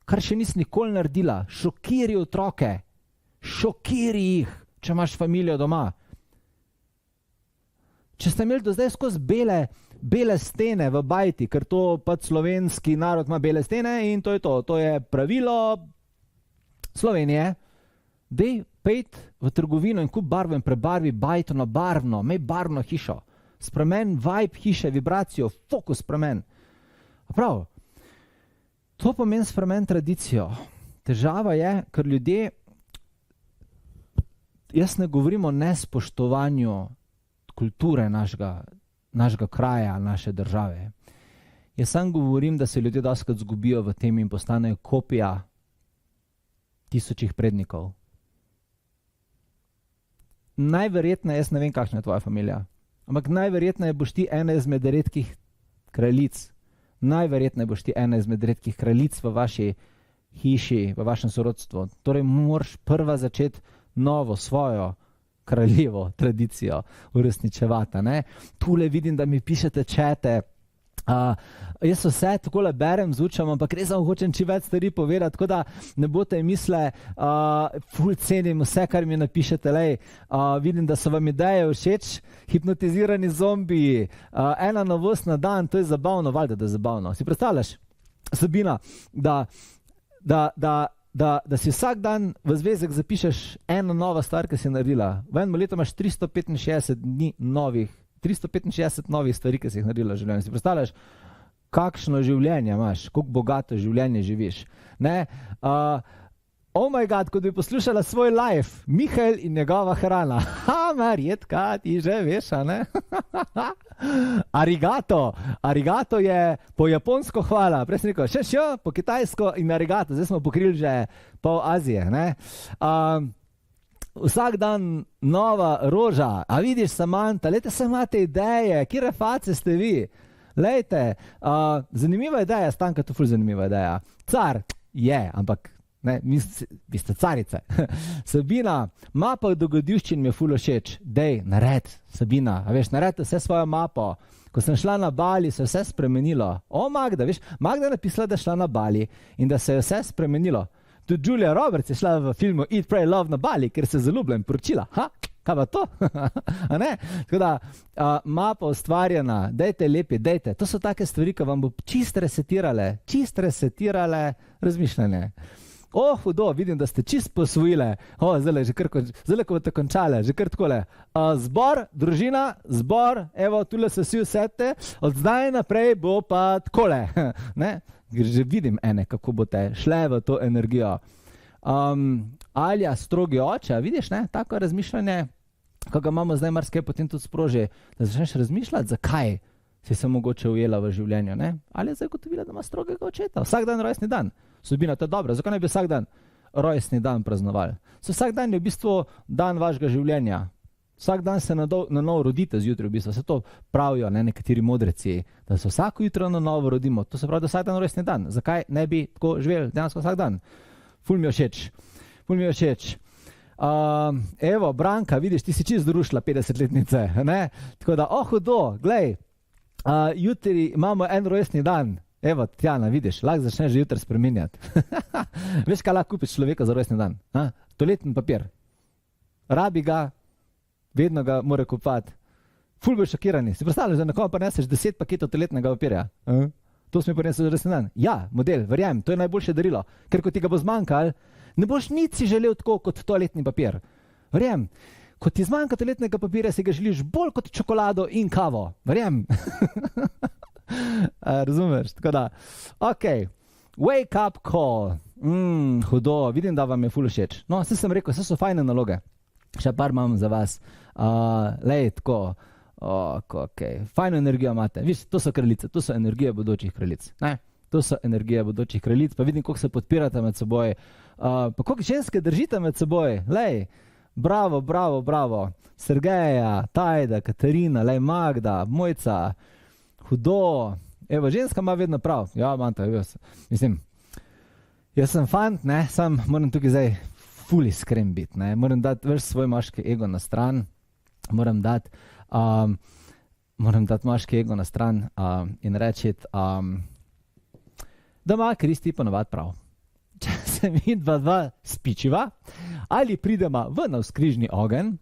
Kar še nisi nikoli naredila. Šokiri otroke. Šokiri jih, če imaš familijo doma. Če ste imeli do zdaj skozi bele stene v bajti, ker to pač slovenski narod ima bele stene in to je to. To je pravilo Slovenije. Dej pejt v trgovino in kup barvo in prebarvi bajto na barvno, imej barvno hišo. Spremen vibe hiše, vibracijo, fokus spremen. Prav, to pomeni spremen tradicijo. Težava je, ker ljudje, jaz ne govorim o nespoštovanju kulture našega kraja, naše države. Jaz sam govorim, da se ljudje dostikrat zgubijo v tem in postanejo kopija tisočih prednikov. Najverjetneje, jaz ne vem, kakšna je tvoja familija, ampak najverjetneje boš ti ena izmed redkih kraljic. Najverjetneje boš ti ena izmed redkih kraljic v vaši hiši, v vašem sorodstvu. Torej moraš prva začeti novo, svojo kraljevo tradicijo uresničevati. Tule vidim, da mi pišete čete. Jaz vse takole berem, zvučam, ampak res vam hočem čim več stvari povedati, tako da ne boste misle, ful cenim vse, kar mi napišete. Vidim, da so vam ideje všeč, hipnotizirani zombiji, ena novost na dan, to je zabavno, valjda, da je zabavno. Si predstavljaš, Sabina, da si vsak dan v zvezek zapišeš eno nova stvar, ki si naredila. V enem letu imaš 365 dni novih, 365 novih stvari, ki si jih naredila v življenju. Si predstavljaš, kakšno življenje imaš, koliko bogato življenje živiš. Oh my god, kot bi poslušala svoj life, Mihael in njegova hrana. Marjetka, ti že veš, a ne? Arigato. Arigato je po japonsko hvala. Prej sem rekel, še, po kitajsko in arigato. Zdaj smo pokrili že pol Azije, ne? Vsak dan nova roža, a vidiš Samanta, lejte se imate ideje, kire face ste vi? Lejte, zanimiva ideja, Stanka, to ful zanimiva ideja. Car je, ampak ne, vi ste carice. Sabina, mapa dogodivščin mi je ful všeč. Dej, nared, Sabina, a veš, naredite vse svojo mapo. Ko sem šla na Bali, se je vse spremenilo. Magda, veš, Magda je napisala, da je šla na Bali in da se je vse spremenilo. Tudi Julia Roberts je šla v filmu Eat, Pray, Love na Bali, ker se je zaljubljen poročila. Kaj pa to? A ne? Tako da, mapa ustvarjena, dejte lepi, dejte. To so take stvari, ki vam bo čist resetirale razmišljanje. Hudo, vidim, da ste čist posvojile. Zdaj, ko boste končale, že kar takole. Zbor, družina, zbor, evo, tule se vsi usedite, od zdaj naprej bo pa takole. Že vidim kako boste šle v to energijo. Alja, strogi oče, vidiš, ne, tako razmišljanje, ko ga imamo zdaj marsikaj potem tudi sproži, da začneš razmišljati, zakaj si se mogoče ujela v življenju, ne? Ali je zdaj gotovila, da ima strogega očeta? Vsak dan rojstni dan. Sabina, to je dobro, zakaj ne bi vsak dan rojstni dan praznovali? Vsak dan je v bistvu dan vašega življenja. Vsak dan se na novo rodite zjutraj, v bistvu. Se to pravijo, ne, nekateri modreci, da se vsako jutro na novo rodimo. To se pravi, da vsak dan rojstni dan. Zakaj ne bi tako živeli dejansko vsak dan? Ful mi je všeč. Evo, Branka, vidiš, ti si čisto zrušila 50-letnice, ne? Tako da, hudo, glej, jutri imamo en rojstni dan. Evo, Tjana, vidiš, lahko začneš že jutri spreminjati. Veš, kaj lahko kupiš človeka za rojstni dan? Toaletni papir. Rabi ga, vedno ga mora kupovati. Ful boš šokirani. Si predstavljaš, da nekomu prineseš 10 paketov toaletnega papirja? To smo prinesli za rojstni dan. Ja, model, verjamem, to je najboljše darilo. Ker ko ti ga bo zmanjkalo, ne boš nič si želel tako kot toaletni papir. Verjamem, ko ti zmanjka toaletnega papirja, si ga želiš bolj kot čokolado in kavo. Verjamem. Razumeš? Tako da, wake up call. Hudo, vidim, da vam je ful všeč. No, vse sem rekel, vse so fajne naloge. Še par imam za vas. Tako, fajno energijo imate. Viš, to so kraljice, to so energije bodočih kraljic. Ne? To so energije bodočih kraljic. Pa vidim, koliko se podpirate med seboj. Pa koliko ženske držite med seboj. Bravo, bravo, bravo. Sergeja, Tajda, Katarina, lej Magda, Mojca, hudo. Evo, ženska ima vedno prav. Ja, imam to, mislim, jaz sem fant, ne, sam moram tukaj zdaj ful iskren biti, ne, moram dati več svoj moški ego na stran, moram dati moški ego na stran in reči, da ima Kristi ponovad prav. Če se mi dva spičiva ali pridemo v navzkrižni ogenj,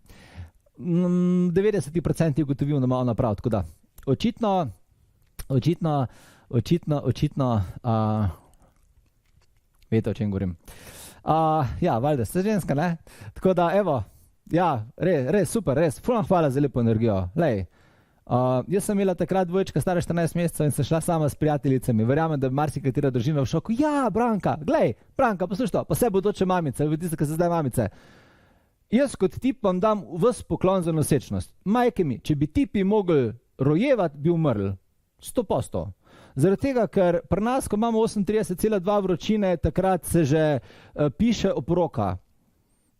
90% ugotovimo, da ima ona prav. Tako da, očitno, veste, o čem govorim. Ja, valjda, ste ženska, ne? Tako da, evo, ja, res, super, res, hvala za lepo energijo. Lej, jaz sem imela takrat dvojčka stara 14 mesecev in sem šla sama s prijateljicami. Verjamem, da bi marsikatera družina v šoku. Ja, Branka, glej, Branka, poslušaj to, pa se bodoče mamice, tiste, ki so zdaj mamice. Jaz kot tip vam dam ves poklon za nosečnost. Majke mi, če bi tipi mogli rojevati, bi umrli. 100%. Zaradi tega, ker pri nas, ko imamo 38,2 vročine, takrat se že piše oporoka.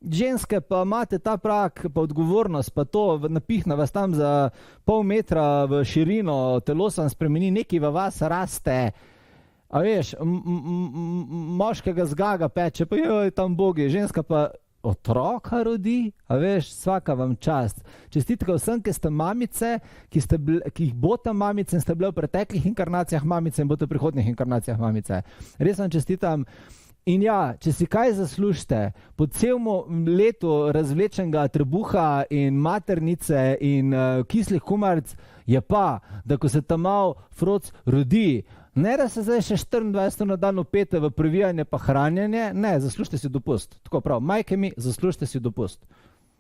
Ženske pa imate ta prak, pa odgovornost, pa to napihna vas tam za pol metra v širino, telo sem spremeni, nekaj v vas raste. A veš, moškega zgaga peče, pa joj, tam bogi, ženska pa otroka rodi, a veš, svaka vam čast. Čestitka vsem, ki ste mamice, ki jih boste mamice in ste bile v preteklih inkarnacijah mamice in boste v prihodnjih inkarnacijah mamice. Res vam čestitam. In ja, če si kaj zaslužite, po celem letu razvlečenega trebuha in maternice in kislih kumaric, je pa, da ko se tam mal froc rodi, ne da se zdaj še 24 na dan upete v previjanje pa hranjenje, ne, zaslužite si dopust. Tako prav, majke mi, zaslužite si dopust.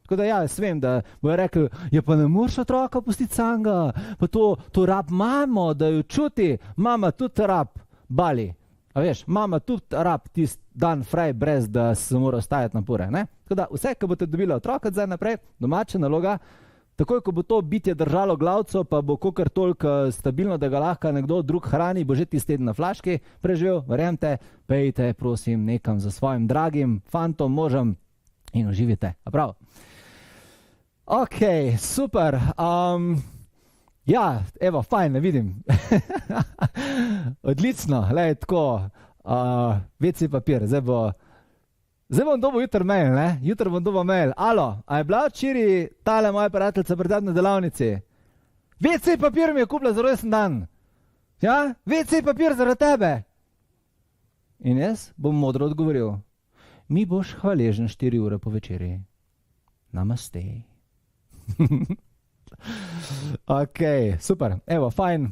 Tako da ja, jaz vem, da bojo rekli, je pa ne moreš otroka pustiti samega, pa to rab mamo, da jo čuti, mama tudi rab bali. A veš, mama tudi rab tist dan fraj, brez da se mora ostajati napore, ne? Tako da vse, ko boste dobili otroka zdaj naprej, domača naloga, takoj, ko bo to bitje držalo glavco, pa bo kakor toliko stabilno, da ga lahko nekdo drug hrani, bo že tisti teden na flaški preživel, verjemte, pejte, prosim, nekam za svojim dragim fantom, možem in uživite. A prav? Ok, super. Ja, evo, fajn, ne vidim. Odlično, lej, tako, WC papir, zdaj bom dobil jutri mail, ne? Jutri bom dobil mail. Alo, a je bila včeraj tale moja prijateljica pri na delavnici? WC papir mi je kupila za rojsten dan. Ja, WC papir zaradi tebe. In jaz bom modro odgovoril. Mi boš hvaležen 4 ure po večeri. Namaste. Ok, super, evo, fajn,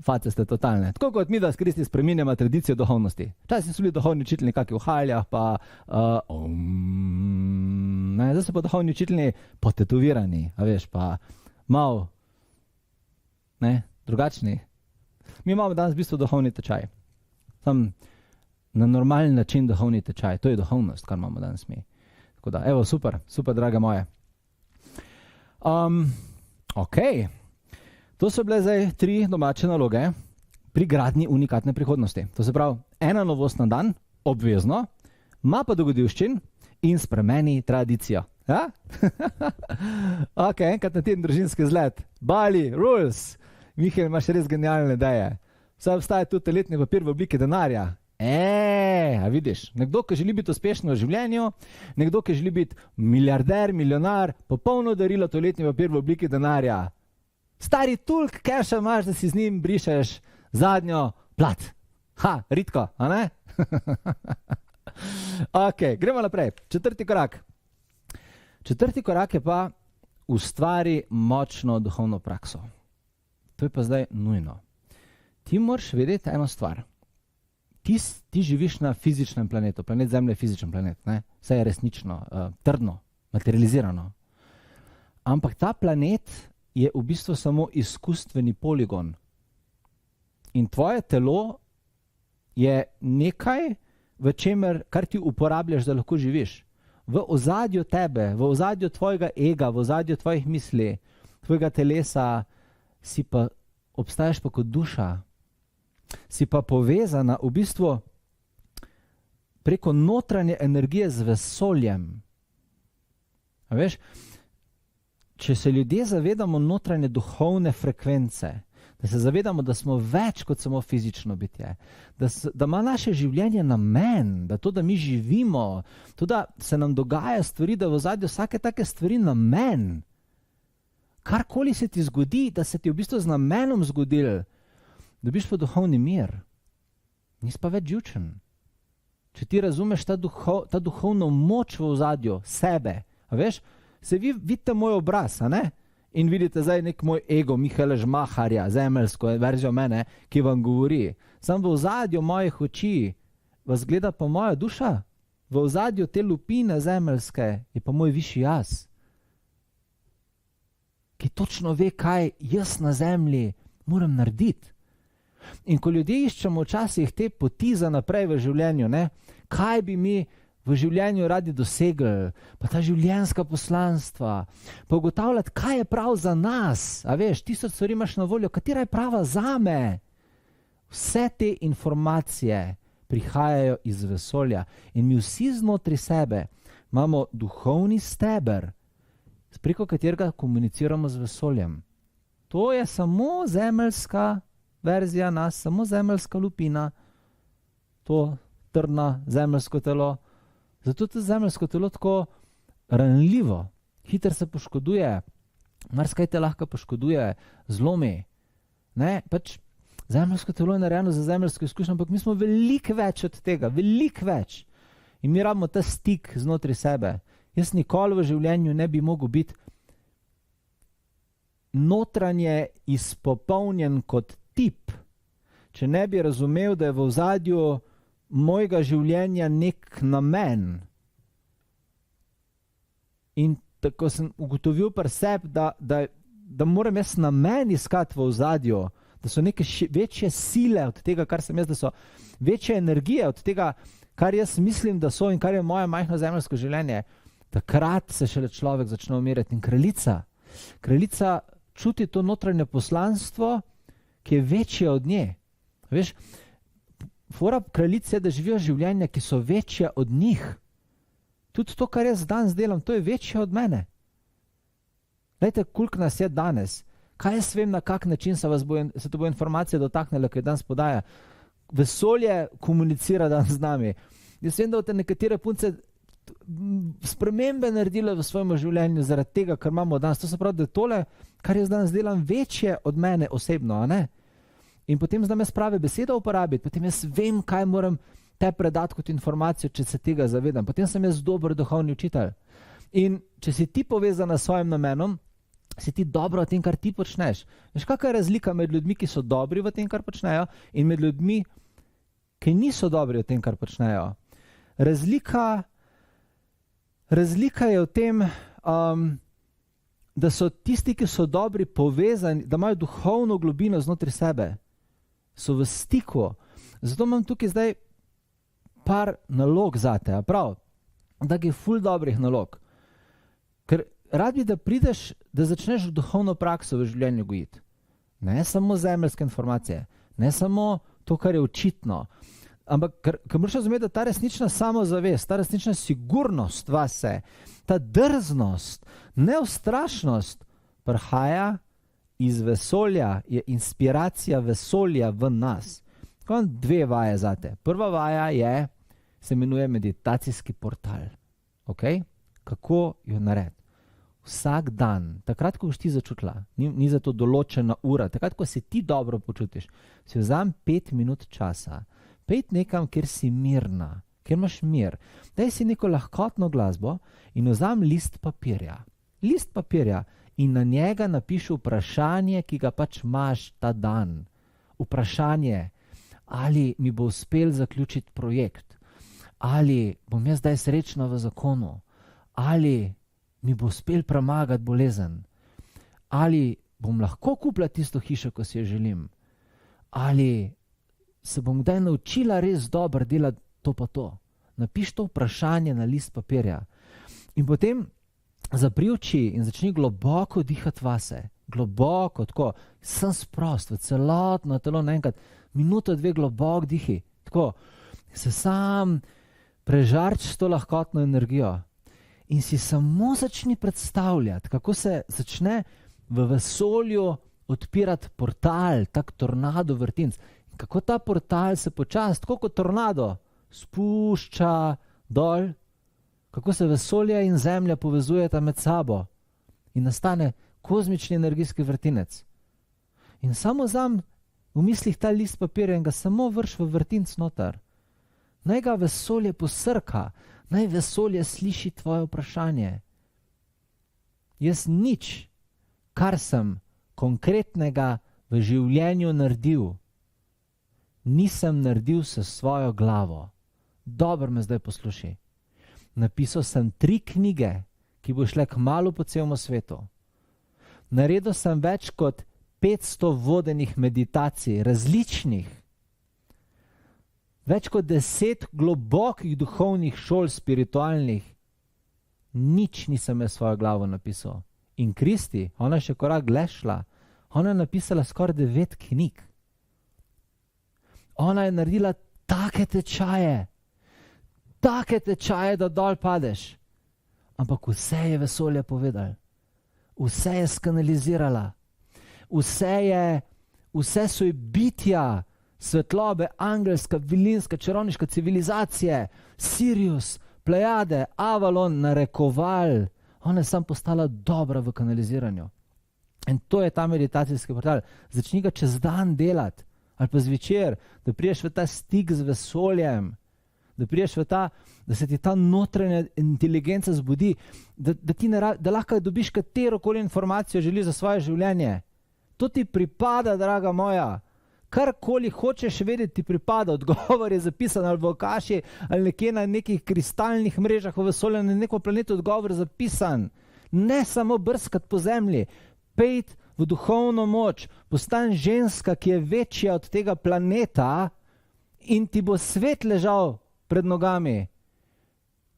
face ste totalne. Tako kot mi, da s Kristi spreminjamo tradicijo duhovnosti. Včasih so bili duhovni učitelji nekaki v haljah, pa zdaj so pa duhovni učitelji potetovirani, a veš, pa malo, ne, drugačni. Mi imamo danes v bistvu duhovni tečaj. Sam na normalen način duhovni tečaj, to je duhovnost, kar imamo danes mi. Tako da, evo, super, super, drage moje. Ok, to so bile zdaj 3 domače naloge pri gradnji unikatne prihodnosti. To se pravi, 1 novost na dan, obvezno, ima pa dogodivščin in spremeni tradicijo. Ja? Ok, enkrat na teden družinski izlet. Bali, rules. Mihael, imaš res genialne ideje. Vsaj obstaja tudi letni papir v obliki denarja. A vidiš, nekdo, ki želi biti uspešen v življenju, nekdo, ki želi biti milijarder, milijonar, popolno darilo toaletni papir v obliki denarja. Stari tulk keša imaš, da si z njim brišeš zadnjo plat. Ha, ritko, a ne? Ok, gremo naprej. 4. korak. 4. korak je pa ustvari močno duhovno prakso. To je pa zdaj nujno. Ti moraš vedeti eno stvar. Ti živiš na fizičnem planetu, planet Zemlje je fizičen planet, ne? Vse je resnično, trdno, materializirano. Ampak ta planet je v bistvu samo izkustveni poligon. In tvoje telo je nekaj, v čemer, kar ti uporabljaš, da lahko živiš. V ozadju tebe, v ozadju tvojega ega, v ozadju tvojih misli, tvojega telesa, si pa, obstaješ pa kot duša. Si pa povezana v bistvu preko notranje energije z vesoljem. A veš, če se ljudje zavedamo notranje duhovne frekvence, da se zavedamo, da smo več kot samo fizično bitje, da ima naše življenje namen, da to, da mi živimo, to, da se nam dogaja stvari, da v ozadju vsake take stvari namen, karkoli se ti zgodi, da se ti v bistvu z namenom zgodil, dobiš pa duhovni mir. Nisi pa več živčen. Če ti razumeš ta duhovno moč v ozadju sebe, a veš, se vi vidite moj obraz, a ne? In vidite zdaj nek moj ego, Mihaela Žmaharja, zemeljsko verzijo mene, ki vam govori. Sam v ozadju mojih oči vas gleda pa moja duša. V ozadju te lupine zemeljske je pa moj višji jaz, ki točno ve, kaj jaz na zemlji moram narediti. In ko ljudje iščemo včasih te poti za naprej v življenju, ne, kaj bi mi v življenju radi dosegli, pa ta življenjska poslanstva, pa ugotavljati, kaj je prav za nas. A veš, 1000 stvari imaš na voljo, katera je prava zame? Vse te informacije prihajajo iz vesolja in mi vsi znotraj sebe imamo duhovni steber, preko katerega komuniciramo z vesoljem. To je samo zemeljska verzija nas, samo zemeljska lupina, to trdna zemeljsko telo. Zato je to zemeljsko telo tako ranljivo, hitro se poškoduje, marsikaj te lahko poškoduje, zlomi. Ne, pač zemeljsko telo je narejeno za zemeljsko izkušnjo, ampak mi smo veliko več od tega, veliko več. In mi rabimo ta stik znotraj sebe. Jaz nikoli v življenju ne bi mogel biti notranje izpopolnjen kot tip, če ne bi razumel, da je v ozadju mojega življenja nek namen. In tako sem ugotovil pri sebi, da moram jaz namen iskati v ozadju, da so neke večje sile od tega, kar sem jaz, da so večje energije od tega, kar jaz mislim, da so in kar je moje majhno zemeljsko življenje. Takrat se šele človek začne umirati. In kraljica čuti to notranje poslanstvo, ki je večje od nje. Veš, fora kraljice je, da živijo življenja, ki so večje od njih. Tudi to, kar jaz danes delam, to je večje od mene. Glejte, koliko nas je danes. Kaj jaz vem, na kak način se to bo informacija dotaknila, ki je danes podaja. Vesolje komunicira danes z nami. Jaz vem, da boste nekatere punce spremembe naredile v svojem življenju zaradi tega, kar imamo danes. To se pravi, da je tole, kar jaz danes delam, večje od mene osebno, a ne? In potem znam jaz prave besede uporabiti, potem jaz vem, kaj moram te predati kot informacijo, če se tega zavedam. Potem sem jaz dober duhovni učitelj. In če si ti povezana s svojim namenom, si ti dobro v tem, kar ti počneš. Veš, kakšna je razlika med ljudmi, ki so dobri v tem, kar počnejo, in med ljudmi, ki niso dobri v tem, kar počnejo? Razlika je v tem, da so tisti, ki so dobri, povezani, da imajo duhovno globino znotraj sebe, so v stiku. Zato imam tukaj zdaj par nalog zate, a prav? Takih ful dobrih nalog. Ker rad bi, da prideš, da začneš duhovno prakso v življenju gojiti. Ne samo zemeljske informacije, ne samo to, kar je očitno, ampak ker moraš razumeti, da ta resnična samozavest, ta resnična sigurnost vase, ta drznost, neustrašnost prihaja iz vesolja, je inspiracija vesolja v nas. Tako imam 2 vaje zate. Prva vaja se imenuje meditacijski portal. Okay? Kako jo narediti? Vsak dan, takrat, ko boš ti začutila, ni za to določena ura, takrat, ko se ti dobro počutiš, si vzam 5 minut časa, pejt nekam, kjer si mirna, kjer imaš mir. Daj si neko lahkotno glasbo in vzam list papirja. List papirja in na njega napiši vprašanje, ki ga pač imaš ta dan. Vprašanje, ali mi bo uspel zaključiti projekt, ali bom jaz zdaj srečna v zakonu, ali mi bo uspel premagati bolezen, ali bom lahko kupila tisto hišo, ko si jo želim, ali se bom kdaj naučila res dobro delati to pa to. Napiši to vprašanje na list papirja in potem zapri oči in začni globoko dihati vase. Globoko, tako, sem sprost, v celotno telo naenkrat, minuto, 2 globok dihi. Tako, se sam prežarč s to lahkotno energijo. In si samo začni predstavljati, kako se začne v vesolju odpirati portal, tak tornado vrtinc. In kako ta portal se počasi, tako kot tornado, spušča dol, kako se vesolje in zemlja povezujeta med sabo in nastane kozmični energijski vrtinec. In samo vzam v mislih ta list papirja in ga samo vrš v vrtinc noter. Naj ga vesolje posrka, naj vesolje sliši tvoje vprašanje. Jaz nič, kar sem konkretnega v življenju naredil, nisem naredil s svojo glavo. Dobro me zdaj posluši. Napisal sem 3 knjige, ki bo šle kmalu po celem svetu. Naredil sem več kot 500 vodenih meditacij, različnih. Več kot 10 globokih duhovnih šol, spiritualnih. Nič nisem jaz svojo glavo napisal. In Kristi, ona še korak dlje šla, ona je napisala skoraj 9 knjig. Ona je naredila take tečaje, da dol padeš. Ampak vse je vesolje povedal. Vse je skanalizirala. Vse so je bitja, svetlobe, angelska, vilinska, čarovniška civilizacije, Sirius, Plejade, Avalon narekoval. Ona je sam postala dobra v kanaliziranju. In to je ta meditacijski portal. Začni ga čez dan delati, ali pa zvečer, da priješ v ta stik z vesoljem, da priješ v ta, da se ti ta notranja inteligenca zbudi, da lahko dobiš katerokoli informacijo želi za svoje življenje. To ti pripada, draga moja. Karkoli hočeš vedeti, ti pripada. Odgovor je zapisan ali v kaši, ali nekje na nekih kristalnih mrežah v vesolju, na nekom planetu odgovor zapisan. Ne samo brskati po zemlji. Pejt v duhovno moč, postan ženska, ki je večja od tega planeta in ti bo svet ležal pred nogami.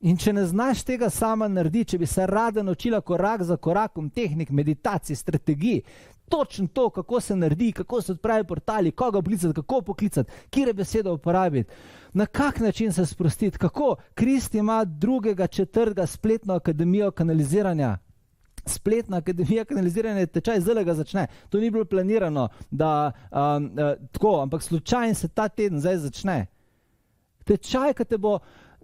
In če ne znaš tega sama narediti, če bi se rada naučila korak za korakom tehnik, meditacij, strategij, točno to, kako se naredi, kako se odpravi portali, koga poklicati, kako poklicati, kire besede uporabiti, na kak način se sprostiti, kako. Kristi ima 2. 4. spletno akademijo kanaliziranja. Spletna akademija kanaliziranja tečaj zdaj ga začne. To ni bilo planirano, da tako, ampak slučajno se ta teden zdaj začne. Tečaj, ki te bo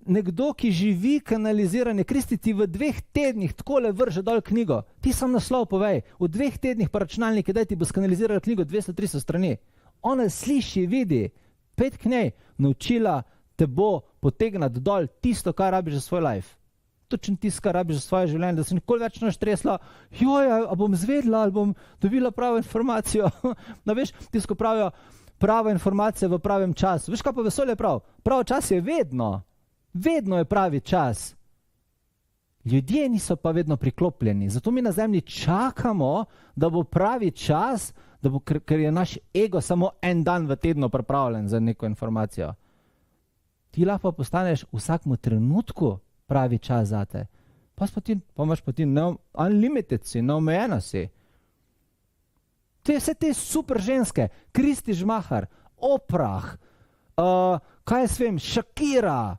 nekdo, ki živi kanaliziranje, Kristi ti v 2 tednih takole vrže dol knjigo. Ti sam naslov povej. V 2 tednih pa računalnik, daj ti bo skanalizirala knjigo 200-300 strani. Ona sliši, vidi, 5 k njej, naučila te bo potegnati dol tisto, kar rabiš za svoj life. Točno tisto, kar rabiš za svoje življenje, da se nikoli več noč tresla, joj, a bom zvedla, ali bom dobila pravo informacijo. No, veš, tisto pravijo, prava informacija v pravem času. Veš, kaj pa vesolje prav? Prav čas je vedno. Vedno je pravi čas. Ljudje niso pa vedno priklopljeni. Zato mi na zemlji čakamo, da bo pravi čas, da bo, ker je naš ego samo en dan v tednu pripravljen za neko informacijo. Ti lahko postaneš vsakmu trenutku pravi čas zate. Pa imaš pa ti unlimited si, neomejena si. Vse te super ženske, Kristi Žmahar, Oprah, kaj jaz vem, Shakira,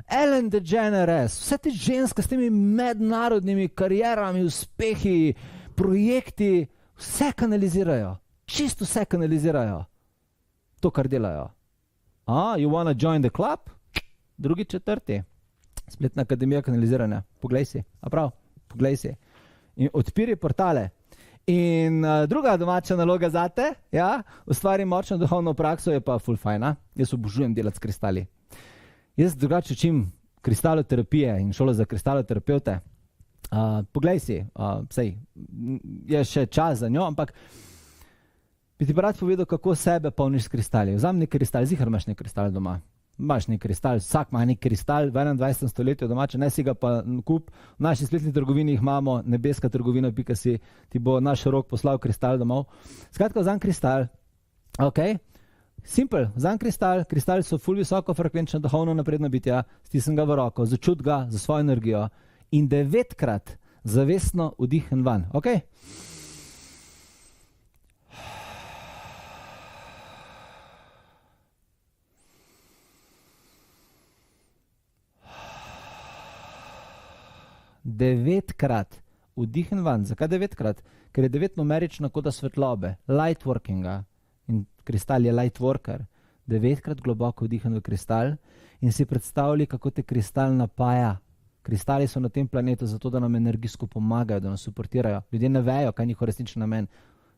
Ellen DeGeneres, vse te ženske s temi mednarodnimi karierami, uspehi, projekti, vse kanalizirajo. Čisto vse kanalizirajo. To, kar delajo. You wanna join the club? 2. 4. Spletna akademija kanaliziranja. Poglej si. A prav? Poglej si. In odpiri portale. In druga domača naloga zate, ja, ustvari močno duhovno prakso, je pa ful fajna. Jaz obožujem delati s kristali. Jaz drugače učim kristaloterapije in šolo za kristaloterapevte. Poglej si, sej, je še čas za njo, ampak bi ti pa rad povedal, kako sebe polniš s kristali. Vzam nek kristal, zihar imaš nek kristal doma. Imaš nek kristal, vsak ima nek kristal v 21. stoletju domače, ne si ga pa kup. V naši spletni trgovini jih imamo, nebeska trgovina.si, ti bo naš Rok poslal kristal domov. Skratka, vzam kristal, ok, simple, vzam kristal, kristali so ful visoko frekvenčna duhovno napredna bitja, stisnem ga v roko, začut ga za svojo energijo in 9-krat zavestno vdihnem van, ok? 9-krat vdihni van. Zakaj 9-krat? Ker je 9 numerična koda svetlobe, lightworkinga. In kristal je lightworker. 9-krat globoko vdihni v kristal in si predstavljaj, kako te kristal napaja. Kristali so na tem planetu zato, da nam energijsko pomagajo, da nas suportirajo. Ljudje ne vejo, kaj je njihov resnični namen.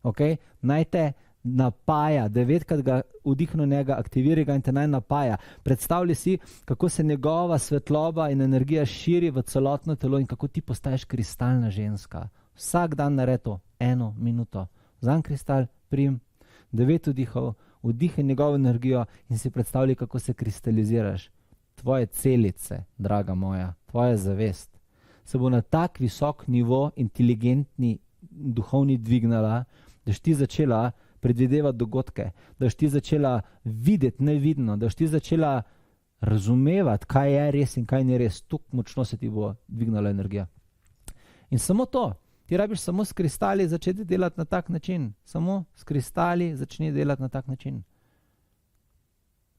Okay? Naj te napaja, 9-krat ga vdihni njega, aktiviraj ga in te naj napaja. Predstavljaj si, kako se njegova svetloba in energija širi v celotno telo in kako ti postaješ kristalna ženska. Vsak dan naredi to 1 minuto. Vzam kristal, prim 9 vdihov, vdihaj njegovo energijo in si predstavljaj, kako se kristaliziraš. Tvoje celice, draga moja, tvoja zavest, se bo na tak visok nivo inteligentni, duhovni dvignala, da ti začela predvidevati dogodke, da ti začela videti nevidno, da ti začela razumevati, kaj je res in kaj ni res. Tako močno se ti bo dvignala energija. In samo to, ti rabiš samo s kristali začeti delati na tak način. Samo s kristali začni delati na tak način.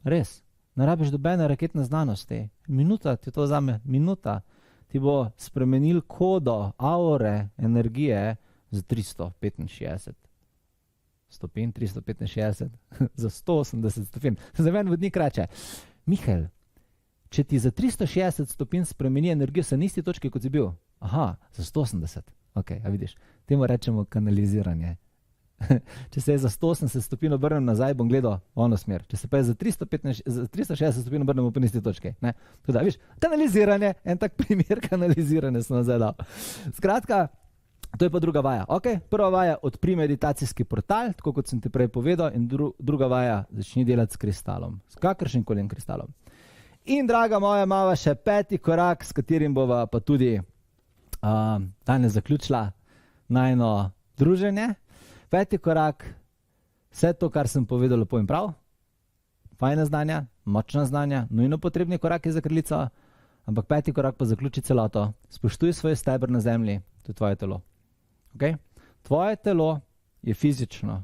Res. Ne rabiš dobene raketne znanosti. Minuta ti to vzame, minuta ti bo spremenil kodo, aure, energije za 365 stopinj, 365, za 180 stopinj. Za meni vodnik reče, Mihael, če ti za 360 stopinj spremeni energijo, se na isti točki, kot si bil. Aha, za 180. Ok, a vidiš, temu rečemo kanaliziranje. Če se je za 180 stopinj obrnem nazaj, bom gledal v ono smer. Če se pa je za 360 stopinj obrnem v isti točki. Tako da, viš, kanaliziranje, en tak primer kanaliziranja sem nazaj dal. Skratka, to je pa druga vaja. Okay? Prva vaja, odpri meditacijski portal, tako kot sem ti prej povedal, in druga vaja, začni delati s kristalom, s kakršnim kolim kristalom. In draga moja, imava še 5. korak, s katerim bova pa tudi danes zaključila najino druženje. 5. korak, vse to, kar sem povedal, lepo in prav, fajna znanja, močna znanja, nujno potrebni koraki za kraljico, ampak 5. korak pa zaključi celoto. Spoštuj svoj steber na zemlji, to je tvoje telo. Okay? Tvoje telo je fizično.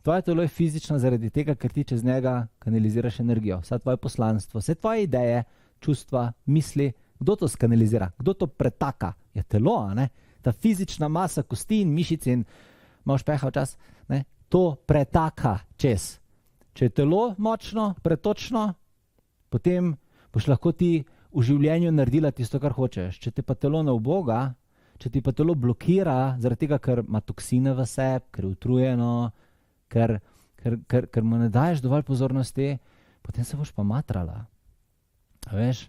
Tvoje telo je fizično zaradi tega, ker ti čez njega kanaliziraš energijo. Vse tvoje poslanstvo, vse tvoje ideje, čustva, misli. Kdo to skanalizira? Kdo to pretaka? Je telo, a ne? Ta fizična masa kosti in mišic in malo špeha včas, ne? To pretaka čez. Če je telo močno, pretočno, potem boš lahko ti v življenju naredila tisto, kar hočeš. Če te pa telo ne uboga, če ti pa telo blokira, zaradi tega, ker ima toksine v sebi, ker je utrujeno, ker mu ne daješ dovolj pozornosti, potem se boš pa matrala. A veš,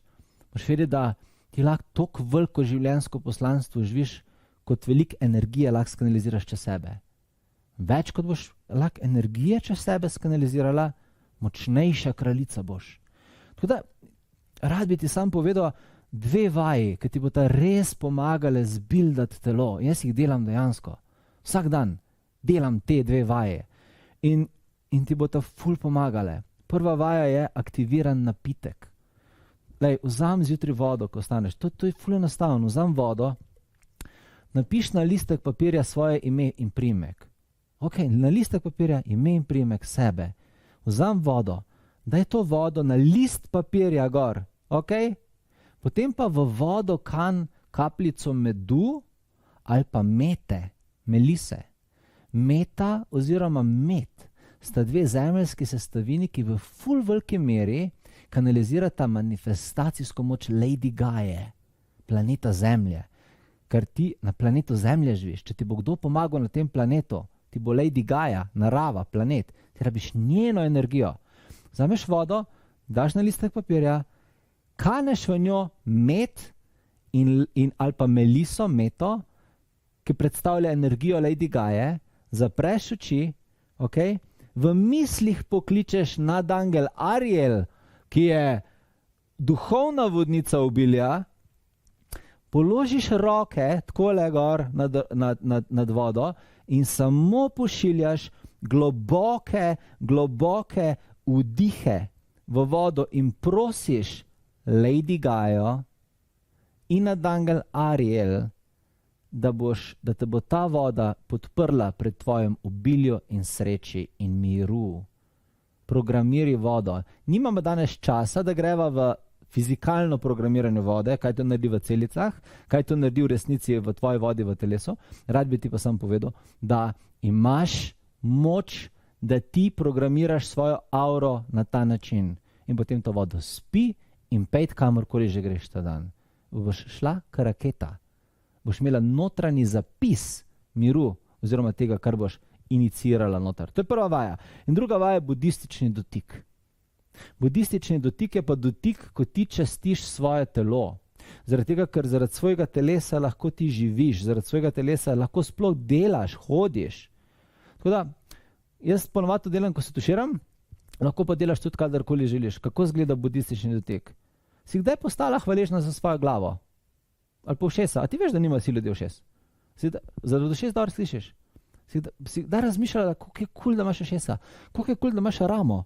boš vedeti, da ti lahko toliko veliko življenjsko poslanstvo živiš, kot veliko energije lahko skanaliziraš čez sebe. Več kot boš lahko energije čez sebe skanalizirala, močnejša kraljica boš. Tako da, rad bi ti sam povedal 2 vaji, ki ti bodo res pomagale zbildati telo. Jaz jih delam dejansko. Vsak dan delam te 2 vaje. In ti bodo ful pomagale. Prva vaja je aktiviran napitek. Lej, vzam zjutraj vodo, ko ostaneš. To je ful enostavno. Vzam vodo, napiš na listek papirja svoje ime in priimek. Ok, na listek papirja ime in priimek sebe. Vzam vodo, daj to vodo na list papirja gor. Ok? Potem pa v vodo kapljico medu ali pa mete, melise. Meta oziroma med sta 2 zemeljski sestavini, ki v ful veliki meri kanalizirata manifestacijsko moč Lady Gaje, planeta Zemlje. Ker ti na planetu Zemlje živiš, če ti bo kdo pomagal na tem planetu, ti bo Lady Gaja, narava, planet, ti rabiš njeno energijo. Vzameš vodo, daš na listek papirja, kaneš v njo med in ali pa meliso, meto, ki predstavlja energijo Lady Gaje, zapreš oči, okay? V mislih pokličeš nadangel Ariel, ki je duhovna vodnica obilja, položiš roke takole gor nad vodo in samo pošiljaš globoke vdihe v vodo in prosiš Lady Gajo in nadangel Ariel, da te bo ta voda podprla pred tvojim obilju in sreči in miru. Programiri vodo. Nimamo danes časa, da greva v fizikalno programiranje vode, kaj to naredi v celicah, kaj to naredi v resnici v tvoji vodi v telesu. Rad bi ti pa sam povedal, da imaš moč, da ti programiraš svojo auro na ta način. In potem to vodo spi in pejt kamorkoli že greš ta dan. Boš šla k raketa. Boš imela notranji zapis miru oziroma tega, kar boš inicirala noter. To je prva vaja. In druga vaja je budistični dotik. Budistični dotik je pa dotik, ko ti častiš svoje telo. Zaradi tega, ker zaradi svojega telesa lahko ti živiš, zaradi svojega telesa lahko sploh delaš, hodiš. Tako da, jaz ponovadi to delam, ko se tuširam, lahko pa delaš tudi kadarkoli želiš. Kako izgleda budistični dotik? Si kdaj postala hvaležna za svojo glavo? Ali pa ušesa? A ti veš, da nima si ljudje ušes? Zaradi ušes dobro slišiš? Si kdaj razmišljala, koliko je kul, da imaš ušesa? Koliko je kul, da imaš ramo?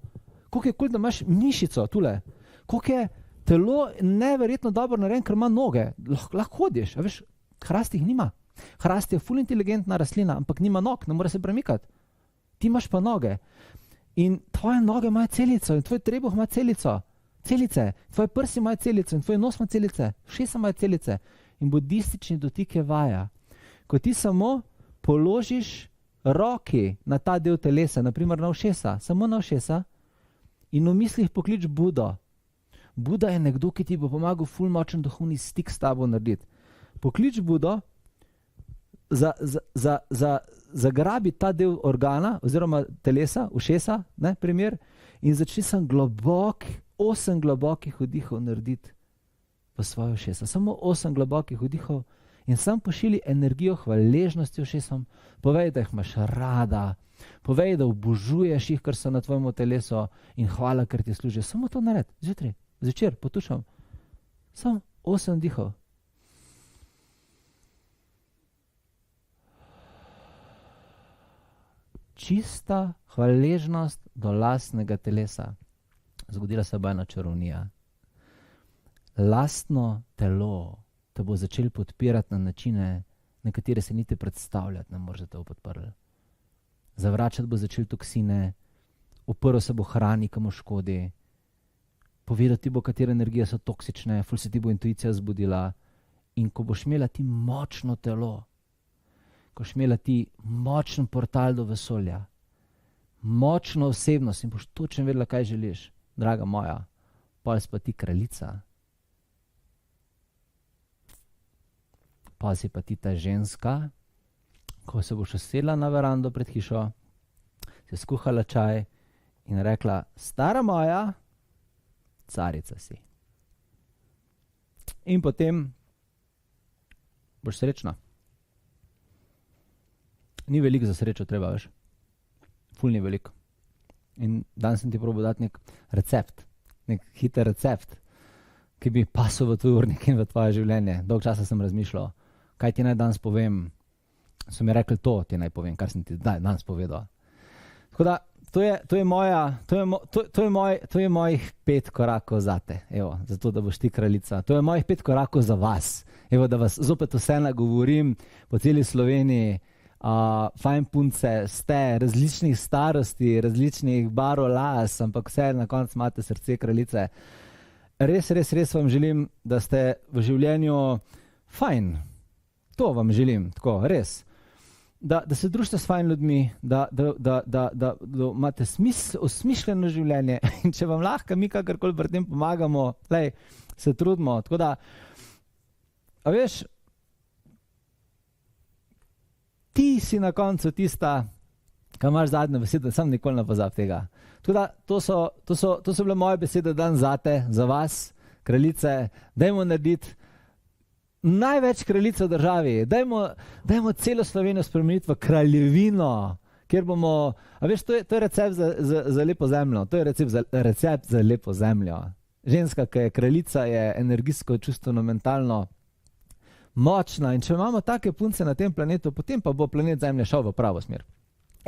Koliko je kul, da imaš mišico tule? Koliko je telo neverjetno dobro narejen, ker ima noge? Lahko hodiš, a veš, hrast jih nima. Hrast je ful inteligentna rastlina, ampak nima nog, ne more se premikati. Ti imaš pa noge. In tvoje noge imajo celico in tvoj trebuh ima celice. Tvoje prsi imajo celice in tvoj nos ima celice. Ušesa imajo celice. In budistični dotik je vaja. Ko ti samo položiš roki na ta del telesa, naprimer na ušesa, samo na ušesa, in v mislih poklič Budo. Buda je nekdo, ki ti bo pomagal ful močen duhovni stik s tabo narediti. Poklič Budo, zagrabi ta del organa oziroma telesa, ušesa, ne, primer, in začni sem 8 globokih vdihov narediti v svoje ušesa. Samo 8 globokih vdihov in sam pošili energijo hvaležnosti ušesom. Povej, da jih imaš rada. Povej, da obožuješ jih, ker so na tvojemu telesu in hvala, ker ti služijo. Samo to naredi. Zjutraj, zvečer, potušam. Samo 8 dihov. Čista hvaležnost do lastnega telesa. Zgodila se bo ena čarovnija. Lastno telo te bo začel podpirati na načine, na katere se niti predstavljati ne moreš, da te bo podprl. Zavračati bo začel toksine, uprl se bo hrani, ki mu škodi, povedati bo, katere energije so toksične, ful se ti bo intuicija zbudila. In ko boš imela ti močno telo, ko boš imela ti močen portal do vesolja, močno osebnost in boš točno vedela, kaj želiš, draga moja, pol si pa ti kraljica. Pol si pa ti ta ženska, ko se boš usedla na verando pred hišo, si skuhala čaj in rekla, stara moja, carica si. In potem boš srečna. Ni veliko za srečo treba, veš. Ful ni veliko. In danes sem ti probal dati nek recept, nek hiter recept, ki bi pasal v tvoj urnik in v tvoje življenje. Dolgo časa sem razmišljal, kaj ti naj danes povem. So mi rekli, to ti naj povem, kar sem ti danes povedal. Tako da, to je mojih 5 korakov zate, evo, zato da boš ti kraljica. To je mojih 5 korakov za vas. Evo, da vas zopet vse nagovorim po celi Sloveniji. Fajn punce ste, različnih starosti, različnih barv las, ampak vse na koncu imate srce kraljice. Res vam želim, da ste v življenju fajn. To vam želim, tako, res. Da se družite s fajn ljudmi, da imate osmišljeno življenje in če vam lahko mi kakorkoli pri tem pomagamo, se trudimo. Tako da, a veš, ti si na koncu tista, ki imaš zadnje besede, sam nikoli ne pozab tega. Tako da, to so bile moje besede dan zate, za vas, kraljice, dajmo narediti največ kraljic v državi, dajmo celo Slovenijo spremeniti v kraljevino, kjer bomo, a veš, to je recept za lepo zemljo, to je recept za lepo zemljo. Ženska, ki je kraljica, je energijsko, čustveno, mentalno močna in če imamo take punce na tem planetu, potem pa bo planet Zemlja šel v pravo smer.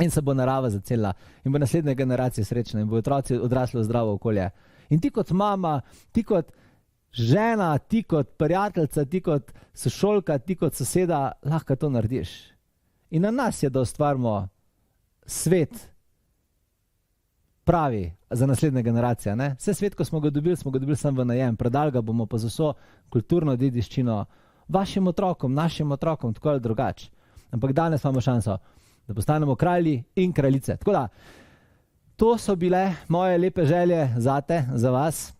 In se bo narava zacelila in bo naslednja generacija srečna in bo otroci odrasli v zdravo okolje. In ti kot mama, ti kot žena, ti kot prijateljica, ti kot sošolka, ti kot soseda, lahko to narediš. In na nas je, da ustvarimo svet, pravi za naslednje generacije. Ne? Vse svet, ko smo ga dobili samo v najem, predali ga bomo pa z vso kulturno dediščino vašim otrokom, našim otrokom, tako ali drugače. Ampak danes imamo šanso, da postanemo kralji in kraljice. Tako da, to so bile moje lepe želje zate, za vas.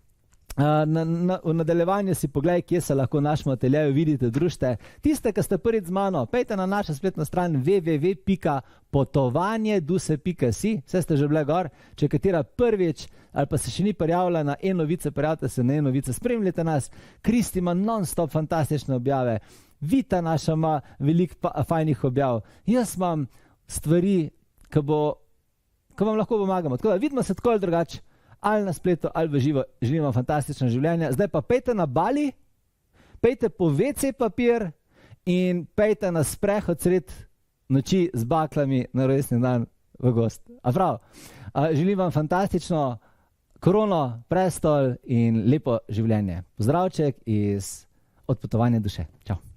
V nadaljevanju si poglej, kje se lahko v našem ateljeju vidite, družite. Tiste, ki ste prvič z mano, pejte na našo spletno stran www.potovanjeduse.si, vse ste že bile gor, če katera prvič ali pa se še ni prijavila na e-novice, prijavite se na e-novice, spremljite nas, Kristi ima non-stop fantastične objave, Vita naša ima veliko fajnih objav, jaz imam stvari, ki vam lahko pomagamo. Tako da vidimo se tako ali drugače, ali na spletu, ali v živo. Želim vam fantastično življenje. Zdaj pa pejte na Bali, pejte po WC papir in pejte na sprehod sred noči z baklami na rojstni dan v gozd. A prav? Želim vam fantastično krono, prestol in lepo življenje. Pozdravček iz Odpotovanja duše. Čau.